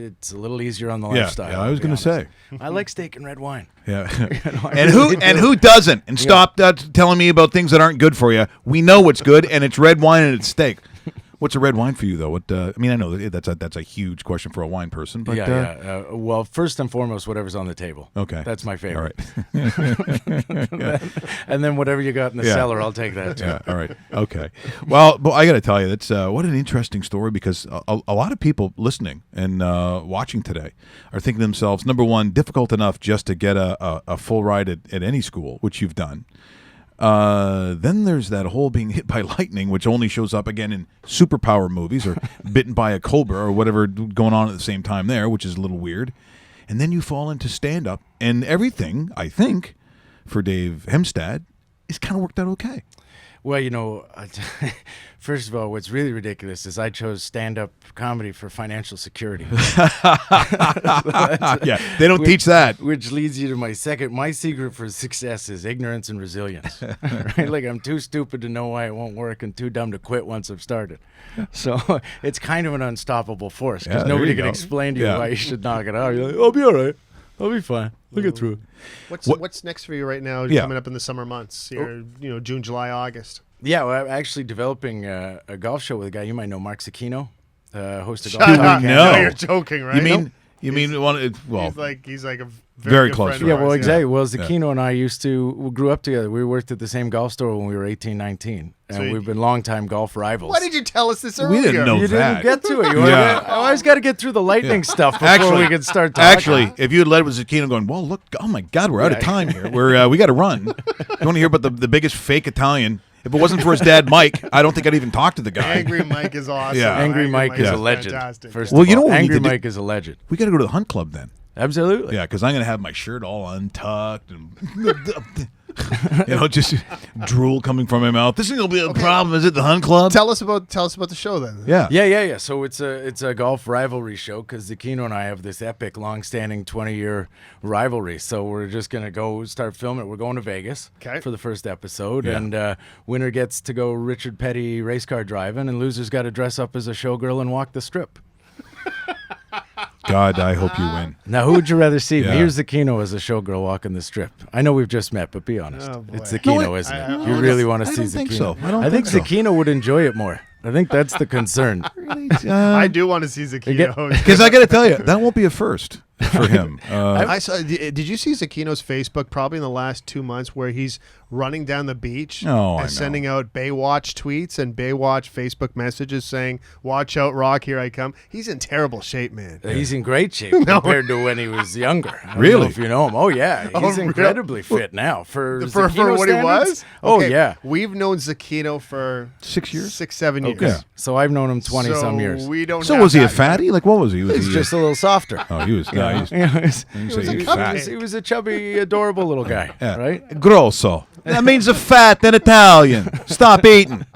Speaker 9: It's a little easier on the
Speaker 1: Yeah,
Speaker 9: lifestyle.
Speaker 1: yeah, I was
Speaker 9: going to
Speaker 1: say.
Speaker 9: I like steak and red wine.
Speaker 1: Yeah.
Speaker 9: I
Speaker 1: and
Speaker 9: really do.
Speaker 1: who doesn't? And stop telling me about things that aren't good for you. We know what's good, and it's red wine and it's steak. What's a red wine for you, though? What I mean, I know that's a huge question for a wine person, but
Speaker 9: Well, first and foremost, whatever's on the table.
Speaker 1: Okay.
Speaker 9: That's my favorite.
Speaker 1: All right.
Speaker 9: And then whatever you got in the cellar, I'll take that too.
Speaker 1: Yeah, all right. Okay. Well, but I got to tell you, that's what an interesting story, because a lot of people listening and watching today are thinking to themselves, number one, difficult enough just to get a full ride at any school, which you've done. Then there's that whole being hit by lightning, which only shows up again in superpower movies, or bitten by a cobra or whatever going on at the same time there, which is a little weird. And then you fall into stand-up, and everything, I think, for Dave Hemstad is kind of worked out okay.
Speaker 9: Well, first of all, what's really ridiculous is I chose stand-up comedy for financial security.
Speaker 1: Yeah, they don't teach that.
Speaker 9: Which leads you to my second. My secret for success is ignorance and resilience. Right? Like, I'm too stupid to know why it won't work and too dumb to quit once I've started. So it's kind of an unstoppable force, because
Speaker 1: Yeah, there
Speaker 9: nobody
Speaker 1: you
Speaker 9: can
Speaker 1: go.
Speaker 9: explain to you
Speaker 1: Yeah.
Speaker 9: why you should knock it out. You're like, I'll be all right. I'll be fine. I'll get through it.
Speaker 2: What's next for you right now?
Speaker 1: Yeah.
Speaker 2: Coming up in the summer months, here, June, July, August.
Speaker 9: Yeah, well, I'm actually developing a golf show with a guy you might know, Mark Cicchino, host of
Speaker 2: Shut
Speaker 9: Golf
Speaker 2: up.
Speaker 9: Talk
Speaker 1: No.
Speaker 2: No,
Speaker 9: Canada.
Speaker 2: you're joking, right?
Speaker 1: You mean one? Well,
Speaker 2: he's like a
Speaker 1: Very
Speaker 2: good
Speaker 1: close
Speaker 2: friend
Speaker 1: friend.
Speaker 2: of
Speaker 9: Yeah, well,
Speaker 2: ours,
Speaker 9: exactly. Well, Zecchino and I we grew up together. We worked at the same golf store when we were 18, 19. And
Speaker 2: So
Speaker 9: we've been longtime golf rivals.
Speaker 2: Why did you tell us this
Speaker 1: We
Speaker 2: earlier?
Speaker 1: didn't know
Speaker 9: You
Speaker 1: that.
Speaker 9: didn't get to it.
Speaker 1: Yeah.
Speaker 9: I always got to get through the lightning stuff before we can start talking.
Speaker 1: Actually, if you had led with Zucchino going, well, look, oh my God, we're out of time here. We got to run. You want to hear about the biggest fake Italian? If it wasn't for his dad, Mike, I don't think I'd even talk to the guy.
Speaker 2: Angry Mike is awesome.
Speaker 1: Yeah.
Speaker 9: Angry Mike is a legend.
Speaker 2: Fantastic.
Speaker 9: First
Speaker 1: Well,
Speaker 9: of
Speaker 1: you know
Speaker 9: all,
Speaker 1: what we
Speaker 9: Angry
Speaker 1: need to do?
Speaker 9: Mike is a legend.
Speaker 1: We got to go to the Hunt Club then.
Speaker 9: Absolutely.
Speaker 1: Yeah, because I'm going to have my shirt all untucked and just drool coming from my mouth. This will be a problem. Is it the Hunt Club?
Speaker 2: Tell us about the show then.
Speaker 1: Yeah.
Speaker 9: Yeah. So it's a golf rivalry show, because Zecchino and I have this epic, long-standing 20-year rivalry. So we're just gonna go start filming it. We're going to Vegas for the first episode,
Speaker 1: Yeah.
Speaker 9: and winner gets to go Richard Petty race car driving, and loser's got to dress up as a showgirl and walk the strip.
Speaker 1: God, I hope you win.
Speaker 9: Now, who would you rather see?
Speaker 1: Yeah.
Speaker 9: Me or Zecchino as a showgirl walking the strip? I know we've just met, but be honest.
Speaker 2: Oh, boy.
Speaker 9: It's Zecchino, isn't it? You really want to
Speaker 1: I
Speaker 9: see
Speaker 1: don't think
Speaker 9: Zecchino?
Speaker 1: so. I don't
Speaker 9: I think
Speaker 1: think so.
Speaker 9: Zecchino would enjoy it more. I think that's the concern.
Speaker 2: I do want to see Zecchino.
Speaker 1: Because I got to tell you, that won't be a first for him.
Speaker 2: I saw. Did you see Zecchino's Facebook probably in the last 2 months where he's running down the beach
Speaker 1: Oh, I know.
Speaker 2: and sending out Baywatch tweets and Baywatch Facebook messages saying, "Watch out, Rock, here I come." He's in terrible shape, man.
Speaker 9: He's in great shape compared to when he was younger. I don't
Speaker 1: Really?
Speaker 9: know if you know him. Oh, yeah.
Speaker 2: Oh,
Speaker 9: He's
Speaker 2: really?
Speaker 9: incredibly fit now. For
Speaker 2: For what he was?
Speaker 9: Oh,
Speaker 2: Okay,
Speaker 9: yeah.
Speaker 2: We've known Zecchino for
Speaker 1: 6 years?
Speaker 2: 6-7 years.
Speaker 1: Yeah.
Speaker 9: So I've known him 20-some
Speaker 2: So
Speaker 9: years.
Speaker 2: we don't
Speaker 1: So
Speaker 2: have
Speaker 1: was he a
Speaker 2: that
Speaker 1: fatty? Like, what was he? Was
Speaker 9: He's
Speaker 1: he
Speaker 9: just a little softer.
Speaker 1: Oh, he was. No, he's.
Speaker 9: Yeah,
Speaker 1: You say he was fat.
Speaker 9: he was a chubby, adorable little guy,
Speaker 1: Yeah.
Speaker 9: right?
Speaker 1: Grosso. That means a fat in Italian. Stop eating.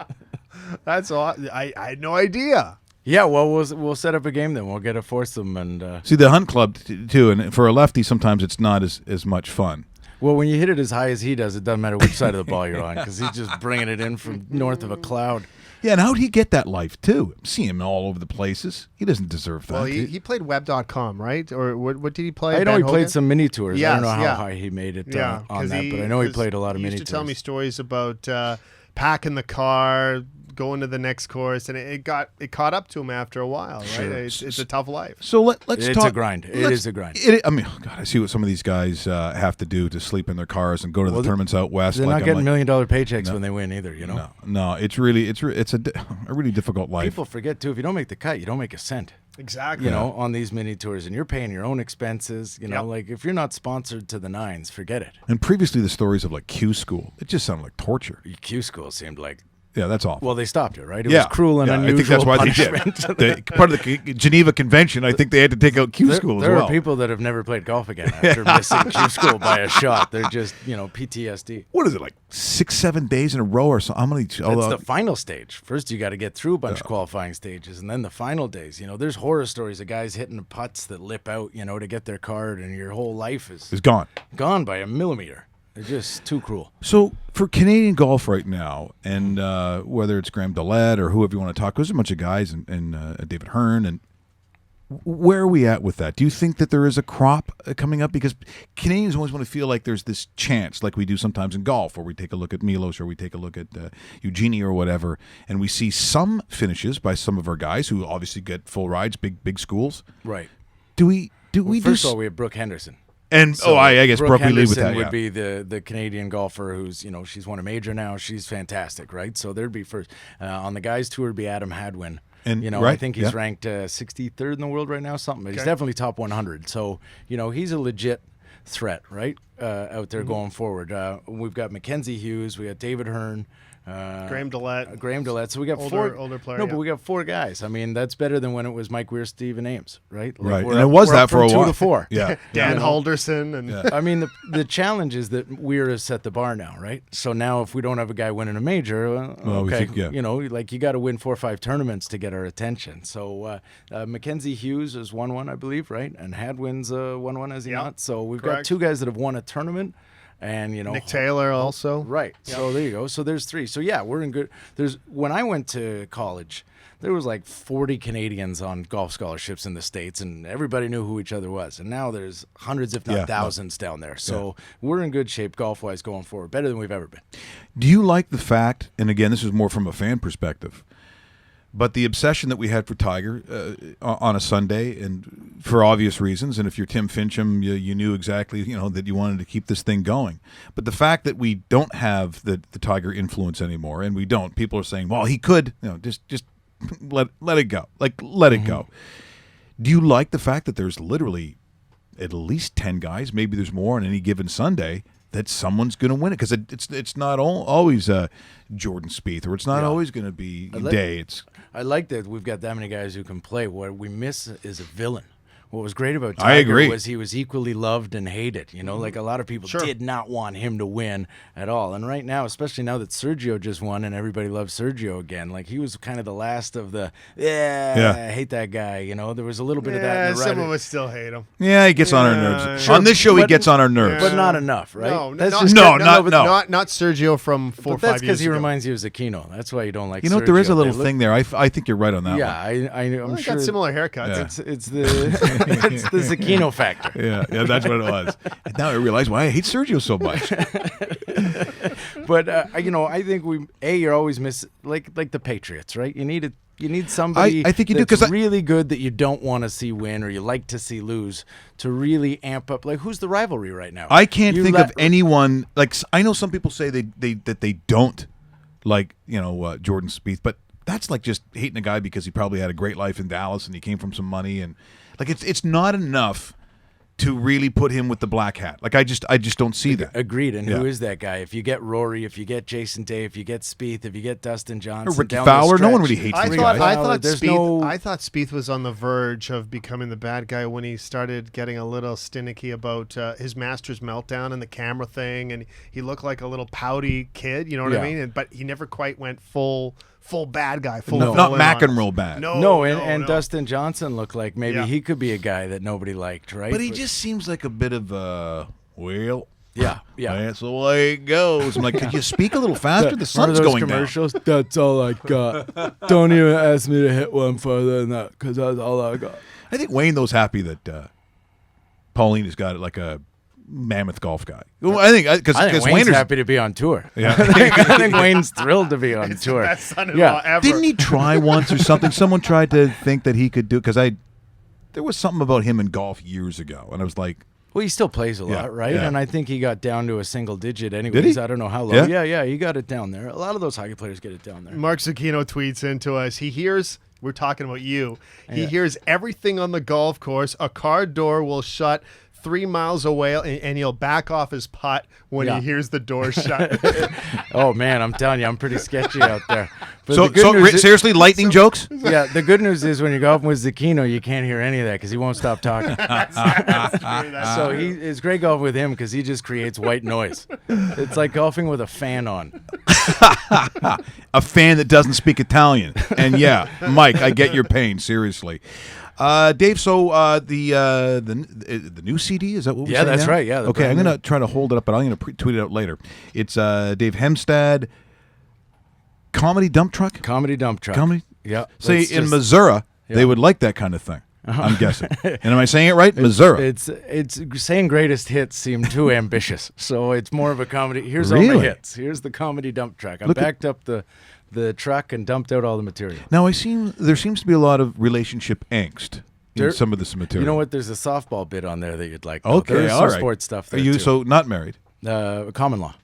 Speaker 2: That's all. I had no idea.
Speaker 9: Yeah, well, we'll set up a game then. We'll get a foursome. And
Speaker 1: See, the Hunt Club, too, and for a lefty, sometimes it's not as much fun.
Speaker 9: well, when you hit it as high as he does, it doesn't matter which side of the ball you're on, because he's just bringing it in from north of a cloud.
Speaker 1: Yeah, and how'd he get that life, too? See him all over the places. He doesn't deserve that.
Speaker 2: Well, he played web.com, right? Or what did he play?
Speaker 9: I know
Speaker 2: Ben
Speaker 9: he
Speaker 2: Hogan?
Speaker 9: played some mini tours. I
Speaker 2: Yes,
Speaker 9: don't know how
Speaker 2: yeah.
Speaker 9: high he made it
Speaker 2: Yeah,
Speaker 9: on
Speaker 2: 'cause
Speaker 9: that, but I know he
Speaker 2: 'cause
Speaker 9: played a lot of
Speaker 2: he
Speaker 9: mini
Speaker 2: used to tell me
Speaker 9: tours.
Speaker 2: stories about packing the car, going to the next course, and it caught up to him after a while, right?
Speaker 9: Sure.
Speaker 2: It's a tough life.
Speaker 1: So let's
Speaker 9: It's
Speaker 1: talk.
Speaker 9: a grind. It is a grind.
Speaker 1: I mean, oh God, I see what some of these guys have to do to sleep in their cars and go to the tournaments out west.
Speaker 9: They're
Speaker 1: like,
Speaker 9: not
Speaker 1: I'm
Speaker 9: getting
Speaker 1: like,
Speaker 9: million-dollar paychecks when they win either, you know?
Speaker 1: No, it's really a really difficult life.
Speaker 9: People forget, too, if you don't make the cut, you don't make a cent.
Speaker 2: Exactly.
Speaker 9: You know, on these mini tours, and you're paying your own expenses. You know,
Speaker 2: Yep.
Speaker 9: like if you're not sponsored to the nines, forget it.
Speaker 1: And previously, the stories of like Q School, it just sounded like torture.
Speaker 9: Q school seemed like
Speaker 1: Yeah, that's awful.
Speaker 9: Well, they stopped it, right? It
Speaker 1: yeah,
Speaker 9: was cruel and
Speaker 1: yeah,
Speaker 9: unusual
Speaker 1: I think that's why
Speaker 9: punishment.
Speaker 1: they did. Part of the Geneva Convention, I think they had to take out Q school as
Speaker 9: There
Speaker 1: well.
Speaker 9: are people that have never played golf again after missing Q school by a shot. They're just, PTSD.
Speaker 1: What is it, like 6-7 days in a row or something? How many?
Speaker 9: It's the final stage. First, you got to get through a bunch of qualifying stages, and then the final days. There's horror stories of guys hitting putts that lip out, to get their card, and your whole life is
Speaker 1: It's gone.
Speaker 9: gone by a millimeter. It's just too cruel.
Speaker 1: So for Canadian golf right now, and whether it's Graham Dillette or whoever you want to talk, there's a bunch of guys and David Hearn, and where are we at with that? Do you think that there is a crop coming up? Because Canadians always want to feel like there's this chance, like we do sometimes in golf, where we take a look at Milos or we take a look at Eugenie or whatever, and we see some finishes by some of our guys who obviously get full rides, big schools.
Speaker 9: Right.
Speaker 1: First
Speaker 9: of all, we have Brooke Henderson.
Speaker 1: And I guess Brooke, we lead with that.
Speaker 9: Would be the Canadian golfer who's she's won a major now. She's fantastic, right? So there'd be first on the guys tour would be Adam Hadwin.
Speaker 1: And
Speaker 9: I think he's ranked 63rd in the world right now, something. But he's definitely top 100. So he's a legit threat, right? Out there going forward. We've got Mackenzie Hughes, we got David Hearn.
Speaker 2: Graham Dillette.
Speaker 9: So we got older player. No, but we got 4 guys. I mean, that's better than when it was Mike Weir, Steven Ames, right?
Speaker 1: Right, and it was that for a while.
Speaker 9: 2 to 4.
Speaker 1: Yeah,
Speaker 2: Dan Halderson, and
Speaker 9: I mean, the challenge is that Weir has set the bar now, right? So now, if we don't have a guy winning a major, okay, you got to win 4 or 5 tournaments to get our attention. So Mackenzie Hughes has won one, I believe, right? And Hadwin's won one, has he not? So we've got 2 guys that have won a tournament. And
Speaker 2: Nick Taylor also.
Speaker 9: Right. Yep. So there you go. So there's 3. So yeah, we're in good. When I went to college, there was like 40 Canadians on golf scholarships in the States, and everybody knew who each other was. And now there's hundreds, if not thousands, down there. So we're in good shape golf-wise going forward, better than we've ever been.
Speaker 1: Do you like the fact, and again, this is more from a fan perspective, but the obsession that we had for Tiger on a Sunday, and for obvious reasons, and if you're Tim Fincham, you knew exactly that you wanted to keep this thing going. But the fact that we don't have the Tiger influence anymore, and we don't, people are saying, well, he could, just let it go, let it go. Do you like the fact that there's literally at least 10 guys, maybe there's more on any given Sunday, that someone's going to win it? Because it's not always Jordan Spieth, or it's not always going to be Day.
Speaker 9: I like that we've got that many guys who can play. What we miss is a villain. What was great about Tiger was he was equally loved and hated. Like a lot of people did not want him to win at all. And right now, especially now that Sergio just won and everybody loves Sergio again, like he was kind of the last of the, I hate that guy. There was a little bit of that in the
Speaker 2: some of us still hate him.
Speaker 1: Yeah, he gets on our nerves. On this show, he gets on our nerves.
Speaker 9: But not enough, right?
Speaker 2: No,
Speaker 9: that's
Speaker 2: not Sergio from 4 or 5 years ago.
Speaker 9: That's because he reminds you of Aquino. That's why you don't like Sergio.
Speaker 1: There is a little thing there. I think you're right on that one.
Speaker 9: I'm sure.
Speaker 2: Got similar haircuts.
Speaker 9: Yeah. It's the Aquino factor.
Speaker 1: Yeah, that's what it was. And now I realize why I hate Sergio so much.
Speaker 9: But I think you're always like the Patriots, right? You need somebody
Speaker 1: I think you do,
Speaker 9: that's really good that you don't want to see win or you like to see lose to really amp up. Like, who's the rivalry right now?
Speaker 1: I can't think of anyone. Like, I know some people say that they don't like Jordan Spieth, but that's like just hating a guy because he probably had a great life in Dallas and he came from some money, and like it's not enough to really put him with the black hat. Like I just don't see that.
Speaker 9: Agreed. And who is that guy? If you get Rory, if you get Jason Day, if you get Spieth, if you get Dustin Johnson,
Speaker 1: or Ricky Fowler, no one really hates
Speaker 2: I
Speaker 1: these
Speaker 2: thought
Speaker 1: guys.
Speaker 2: I thought Spieth was on the verge of becoming the bad guy when he started getting a little stinicky about his Masters meltdown and the camera thing, and he looked like a little pouty kid. You know what I mean? But he never quite went full bad guy.
Speaker 1: Not McEnroe bad.
Speaker 9: No. Dustin Johnson looked like maybe he could be a guy that nobody liked, right?
Speaker 1: But he just seems like a bit of a
Speaker 9: yeah.
Speaker 1: That's the way it goes. I'm like, could you speak a little faster? The sun's going
Speaker 9: commercials, down. That's all I got. Don't even ask me to hit one further than that, because that's all I got.
Speaker 1: I think Wayne though's happy that Pauline has got like a mammoth golf guy. Well, I think
Speaker 9: Wayne's
Speaker 1: Wayne's
Speaker 9: happy to be on tour.
Speaker 1: Yeah.
Speaker 9: I think Wayne's thrilled to be on tour.
Speaker 2: Best son-in-law ever.
Speaker 1: Didn't he try once or something? Someone tried to think that he could do, because there was something about him in golf years ago, and I was like,
Speaker 9: well, he still plays a lot, right?
Speaker 1: Yeah.
Speaker 9: And I think he got down to a single digit anyways.
Speaker 1: Did he?
Speaker 9: I don't know how low.
Speaker 1: Yeah?
Speaker 9: Yeah, he got it down there. A lot of those hockey players get it down there.
Speaker 2: Mark Zucchino tweets into us. He hears, we're talking about you, he hears everything on the golf course. A car door will shut 3 miles away, and he'll back off his putt when he hears the door shut.
Speaker 9: Oh man, I'm telling you, I'm pretty sketchy out there. But
Speaker 1: So,
Speaker 9: the good news is-
Speaker 1: seriously, lightning jokes?
Speaker 9: Yeah, the good news is when you golf with Zucchino, you can't hear any of that because he won't stop talking. So it's great golfing with him because he just creates white noise. It's like golfing with a fan on.
Speaker 1: A fan that doesn't speak Italian. And yeah, Mike, I get your pain, seriously. Dave, so the new CD, is that what we're saying
Speaker 9: that's
Speaker 1: now?
Speaker 9: right, yeah, the
Speaker 1: Okay, I'm
Speaker 9: brand
Speaker 1: going to try to hold it up, but I'm going to tweet it out later. It's Dave Hemstad, Comedy Dump Truck?
Speaker 9: Comedy Dump Truck.
Speaker 1: Comedy?
Speaker 9: Yeah.
Speaker 1: See,
Speaker 9: that's
Speaker 1: in
Speaker 9: just-
Speaker 1: Missouri, they
Speaker 9: Yeah.
Speaker 1: would like that kind of thing, I'm guessing. And am I saying it right? Missouri.
Speaker 9: It's saying greatest hits seem too ambitious, so it's more of a comedy. Here's all my
Speaker 1: Really?
Speaker 9: hits. Here's the comedy dump truck. I
Speaker 1: Look at-
Speaker 9: backed up the truck and dumped out all the material.
Speaker 1: Now, there seems to be a lot of relationship angst in
Speaker 9: There-
Speaker 1: some of this material.
Speaker 9: You know what? There's a softball bit on there that you'd like. though.
Speaker 1: Okay,
Speaker 9: There's
Speaker 1: all
Speaker 9: some
Speaker 1: right.
Speaker 9: sports stuff there
Speaker 1: Are you
Speaker 9: too.
Speaker 1: so not married?
Speaker 9: Common law.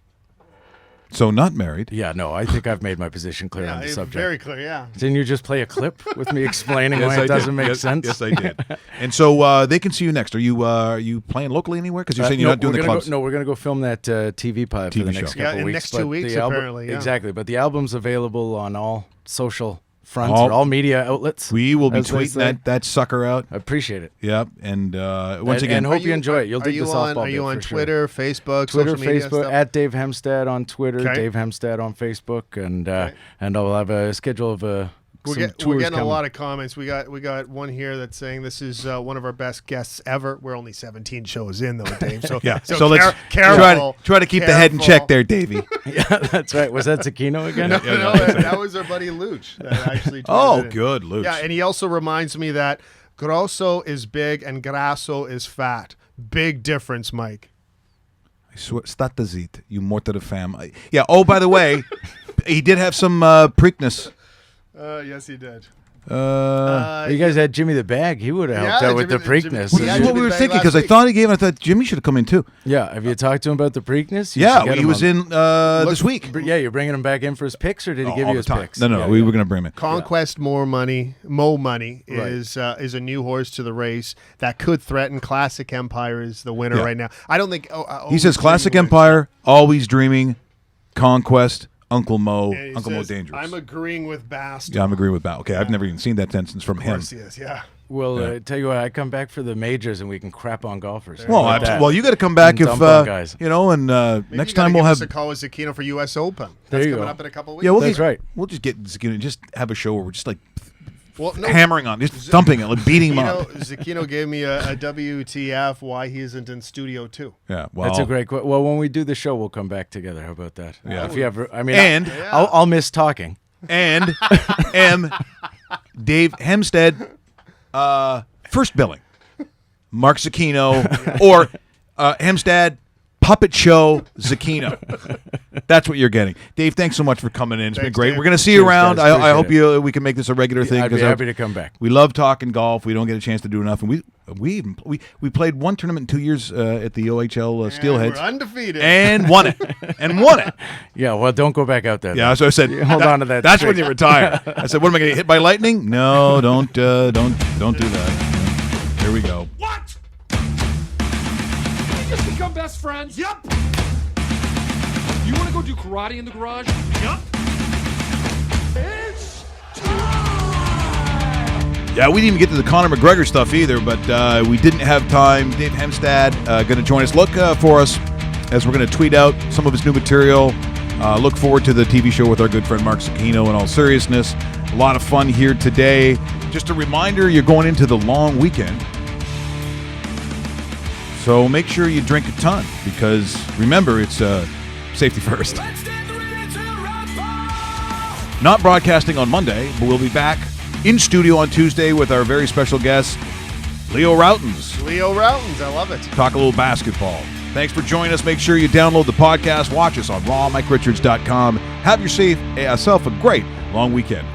Speaker 1: So not married.
Speaker 9: Yeah, no, I think I've made my position clear on the subject.
Speaker 2: Very clear, yeah.
Speaker 9: Didn't you just play a clip with me explaining why
Speaker 1: I
Speaker 9: it doesn't
Speaker 1: did.
Speaker 9: make
Speaker 1: Yes,
Speaker 9: sense?
Speaker 1: Yes, I did. And so they can see you next. Are you playing locally anywhere? Because you're saying you're
Speaker 9: No,
Speaker 1: not doing
Speaker 9: we're
Speaker 1: the
Speaker 9: gonna
Speaker 1: clubs.
Speaker 9: Go, no, we're going to go film that TV pilot for
Speaker 1: TV
Speaker 9: the
Speaker 1: show.
Speaker 9: next
Speaker 2: Yeah,
Speaker 9: couple
Speaker 2: in
Speaker 9: weeks.
Speaker 2: next 2
Speaker 9: but
Speaker 2: weeks,
Speaker 9: the album,
Speaker 2: apparently, yeah.
Speaker 9: Exactly, but the album's available on all social fronts
Speaker 1: All-
Speaker 9: or all media outlets.
Speaker 1: We will be
Speaker 9: as they say.
Speaker 1: tweeting that sucker out.
Speaker 9: I appreciate it.
Speaker 1: Yep. And once again,
Speaker 9: and hope you enjoy it. You'll
Speaker 2: Are
Speaker 9: dig
Speaker 2: you
Speaker 9: the
Speaker 2: on?
Speaker 9: softball
Speaker 2: Are you
Speaker 9: bit
Speaker 2: on
Speaker 9: for sure.
Speaker 2: Twitter, Facebook,
Speaker 9: Twitter,
Speaker 2: social media
Speaker 9: Facebook,
Speaker 2: stuff?
Speaker 9: at Dave Hemstad on Twitter,
Speaker 2: Okay.
Speaker 9: Dave Hemstad on Facebook, and I'll have a schedule of
Speaker 2: We're,
Speaker 9: some
Speaker 2: we're
Speaker 9: tours
Speaker 2: getting
Speaker 9: coming.
Speaker 2: a lot of comments. We got one here that's saying this is one of our best guests ever. We're only 17 shows in though, Dave. So
Speaker 1: yeah.
Speaker 2: So,
Speaker 1: let's
Speaker 2: careful,
Speaker 1: try to keep the head in check
Speaker 2: careful.
Speaker 1: there, Davey.
Speaker 9: Yeah, that's right. Was that Zucchino again?
Speaker 2: No, that was our buddy Luch that actually.
Speaker 1: Oh,
Speaker 2: tweeted it.
Speaker 1: good, Luch.
Speaker 2: Yeah, and he also reminds me that grosso is big and grasso is fat. Big difference, Mike.
Speaker 1: I swear, stata zit, you morta de fam. Yeah. Oh, by the way, he did have some Preakness.
Speaker 2: Yes, he did.
Speaker 9: You guys had Jimmy the Bag. He would have helped
Speaker 2: Yeah,
Speaker 9: out with the
Speaker 2: Jimmy-
Speaker 9: Preakness.
Speaker 2: Jimmy-
Speaker 1: This
Speaker 2: Yeah,
Speaker 1: is what we
Speaker 2: Jimmy
Speaker 1: were
Speaker 2: Bag
Speaker 1: thinking
Speaker 2: last
Speaker 1: because I
Speaker 2: week.
Speaker 1: thought he gave. I thought Jimmy should have come in too.
Speaker 9: Yeah, have you talked to him about the Preakness? You
Speaker 1: Yeah,
Speaker 9: should get
Speaker 1: he
Speaker 9: him
Speaker 1: was
Speaker 9: on.
Speaker 1: in this week.
Speaker 9: Yeah, you're bringing him back in for his picks, or did he
Speaker 1: Oh,
Speaker 9: give
Speaker 1: all
Speaker 9: you
Speaker 1: the
Speaker 9: his
Speaker 1: time.
Speaker 9: picks?
Speaker 1: No,
Speaker 9: Yeah,
Speaker 1: we
Speaker 9: yeah.
Speaker 1: were going to bring him in.
Speaker 2: Conquest Mo Money
Speaker 9: Right.
Speaker 2: is a new horse to the race that could threaten Classic Empire is the winner
Speaker 1: Yeah.
Speaker 2: right now. I don't think
Speaker 1: He says Classic
Speaker 2: Dreaming wins.
Speaker 1: Empire, Always Dreaming, Conquest, Uncle Mo,
Speaker 2: Yeah, he
Speaker 1: Uncle Mo
Speaker 2: says,
Speaker 1: Dangerous.
Speaker 2: I'm agreeing with Bast.
Speaker 1: Yeah, I'm agreeing with that. Okay, I've never even seen that sentence from
Speaker 2: Of
Speaker 1: him.
Speaker 2: course he is, yeah.
Speaker 9: Well, tell you what, I come back for the majors and we can crap on golfers.
Speaker 1: Well,
Speaker 9: How about that?
Speaker 1: well, you got to come back
Speaker 9: And
Speaker 1: if
Speaker 9: dump on guys.
Speaker 1: you know. And
Speaker 2: Maybe
Speaker 1: next
Speaker 2: you gotta
Speaker 1: time we'll
Speaker 2: give
Speaker 1: have.
Speaker 2: us a call with Zucchino for U.S. Open.
Speaker 9: There
Speaker 2: That's
Speaker 9: you
Speaker 2: coming
Speaker 9: go.
Speaker 2: up in a couple of weeks.
Speaker 1: Yeah,
Speaker 9: That's right.
Speaker 1: We'll just get Zucchino, just have a show where we're just like
Speaker 2: Well, no,
Speaker 1: hammering on, just thumping it, like beating him up.
Speaker 2: Zucchino gave me a WTF why he isn't in studio too.
Speaker 1: Yeah, well,
Speaker 9: That's a great question. Well, when we do the show, we'll come back together. How about that?
Speaker 1: Yeah.
Speaker 9: If you ever, I mean,
Speaker 1: And-
Speaker 9: I'll miss talking.
Speaker 1: and Dave Hemstad, first billing, Mark Zucchino, or Hemstad Puppet Show Zucchino. That's what you're getting. Dave, thanks so much for coming in. It's been
Speaker 2: Thanks,
Speaker 1: great.
Speaker 2: Dave.
Speaker 1: We're going to see you
Speaker 9: Cheers,
Speaker 1: around.
Speaker 9: guys.
Speaker 1: I hope
Speaker 9: Appreciate
Speaker 1: we can make this a regular thing.
Speaker 9: I'd be
Speaker 1: 'cause
Speaker 9: happy to come back.
Speaker 1: We love talking golf. We don't get a chance to do enough, and we played one tournament in 2 years at the OHL
Speaker 2: And
Speaker 1: Steelheads
Speaker 2: we're undefeated.
Speaker 1: and won it. And won it.
Speaker 9: Yeah, well, don't go back out there.
Speaker 1: Yeah, so I said,
Speaker 9: Hold on to that
Speaker 1: That's
Speaker 9: streak.
Speaker 1: when you retire. I said, what am I going to get hit by lightning? No, don't do that. Here we go.
Speaker 10: What? We just become best friends? Yup. You want to go do karate in the garage? Yup. It's time!
Speaker 1: Yeah, we didn't even get to the Conor McGregor stuff either, but we didn't have time. Dave Hemstad going to join us. Look for us as we're going to tweet out some of his new material. Look forward to the TV show with our good friend Mark Zucchino in all seriousness. A lot of fun here today. Just a reminder, you're going into the long weekend. So make sure you drink a ton because, remember, it's safety first. Not broadcasting on Monday, but we'll be back in studio on Tuesday with our very special guest, Leo Routens.
Speaker 2: Leo Routens, I love it.
Speaker 1: Talk a little basketball. Thanks for joining us. Make sure you download the podcast. Watch us on rawmikeRichards.com. Have yourself a great long weekend.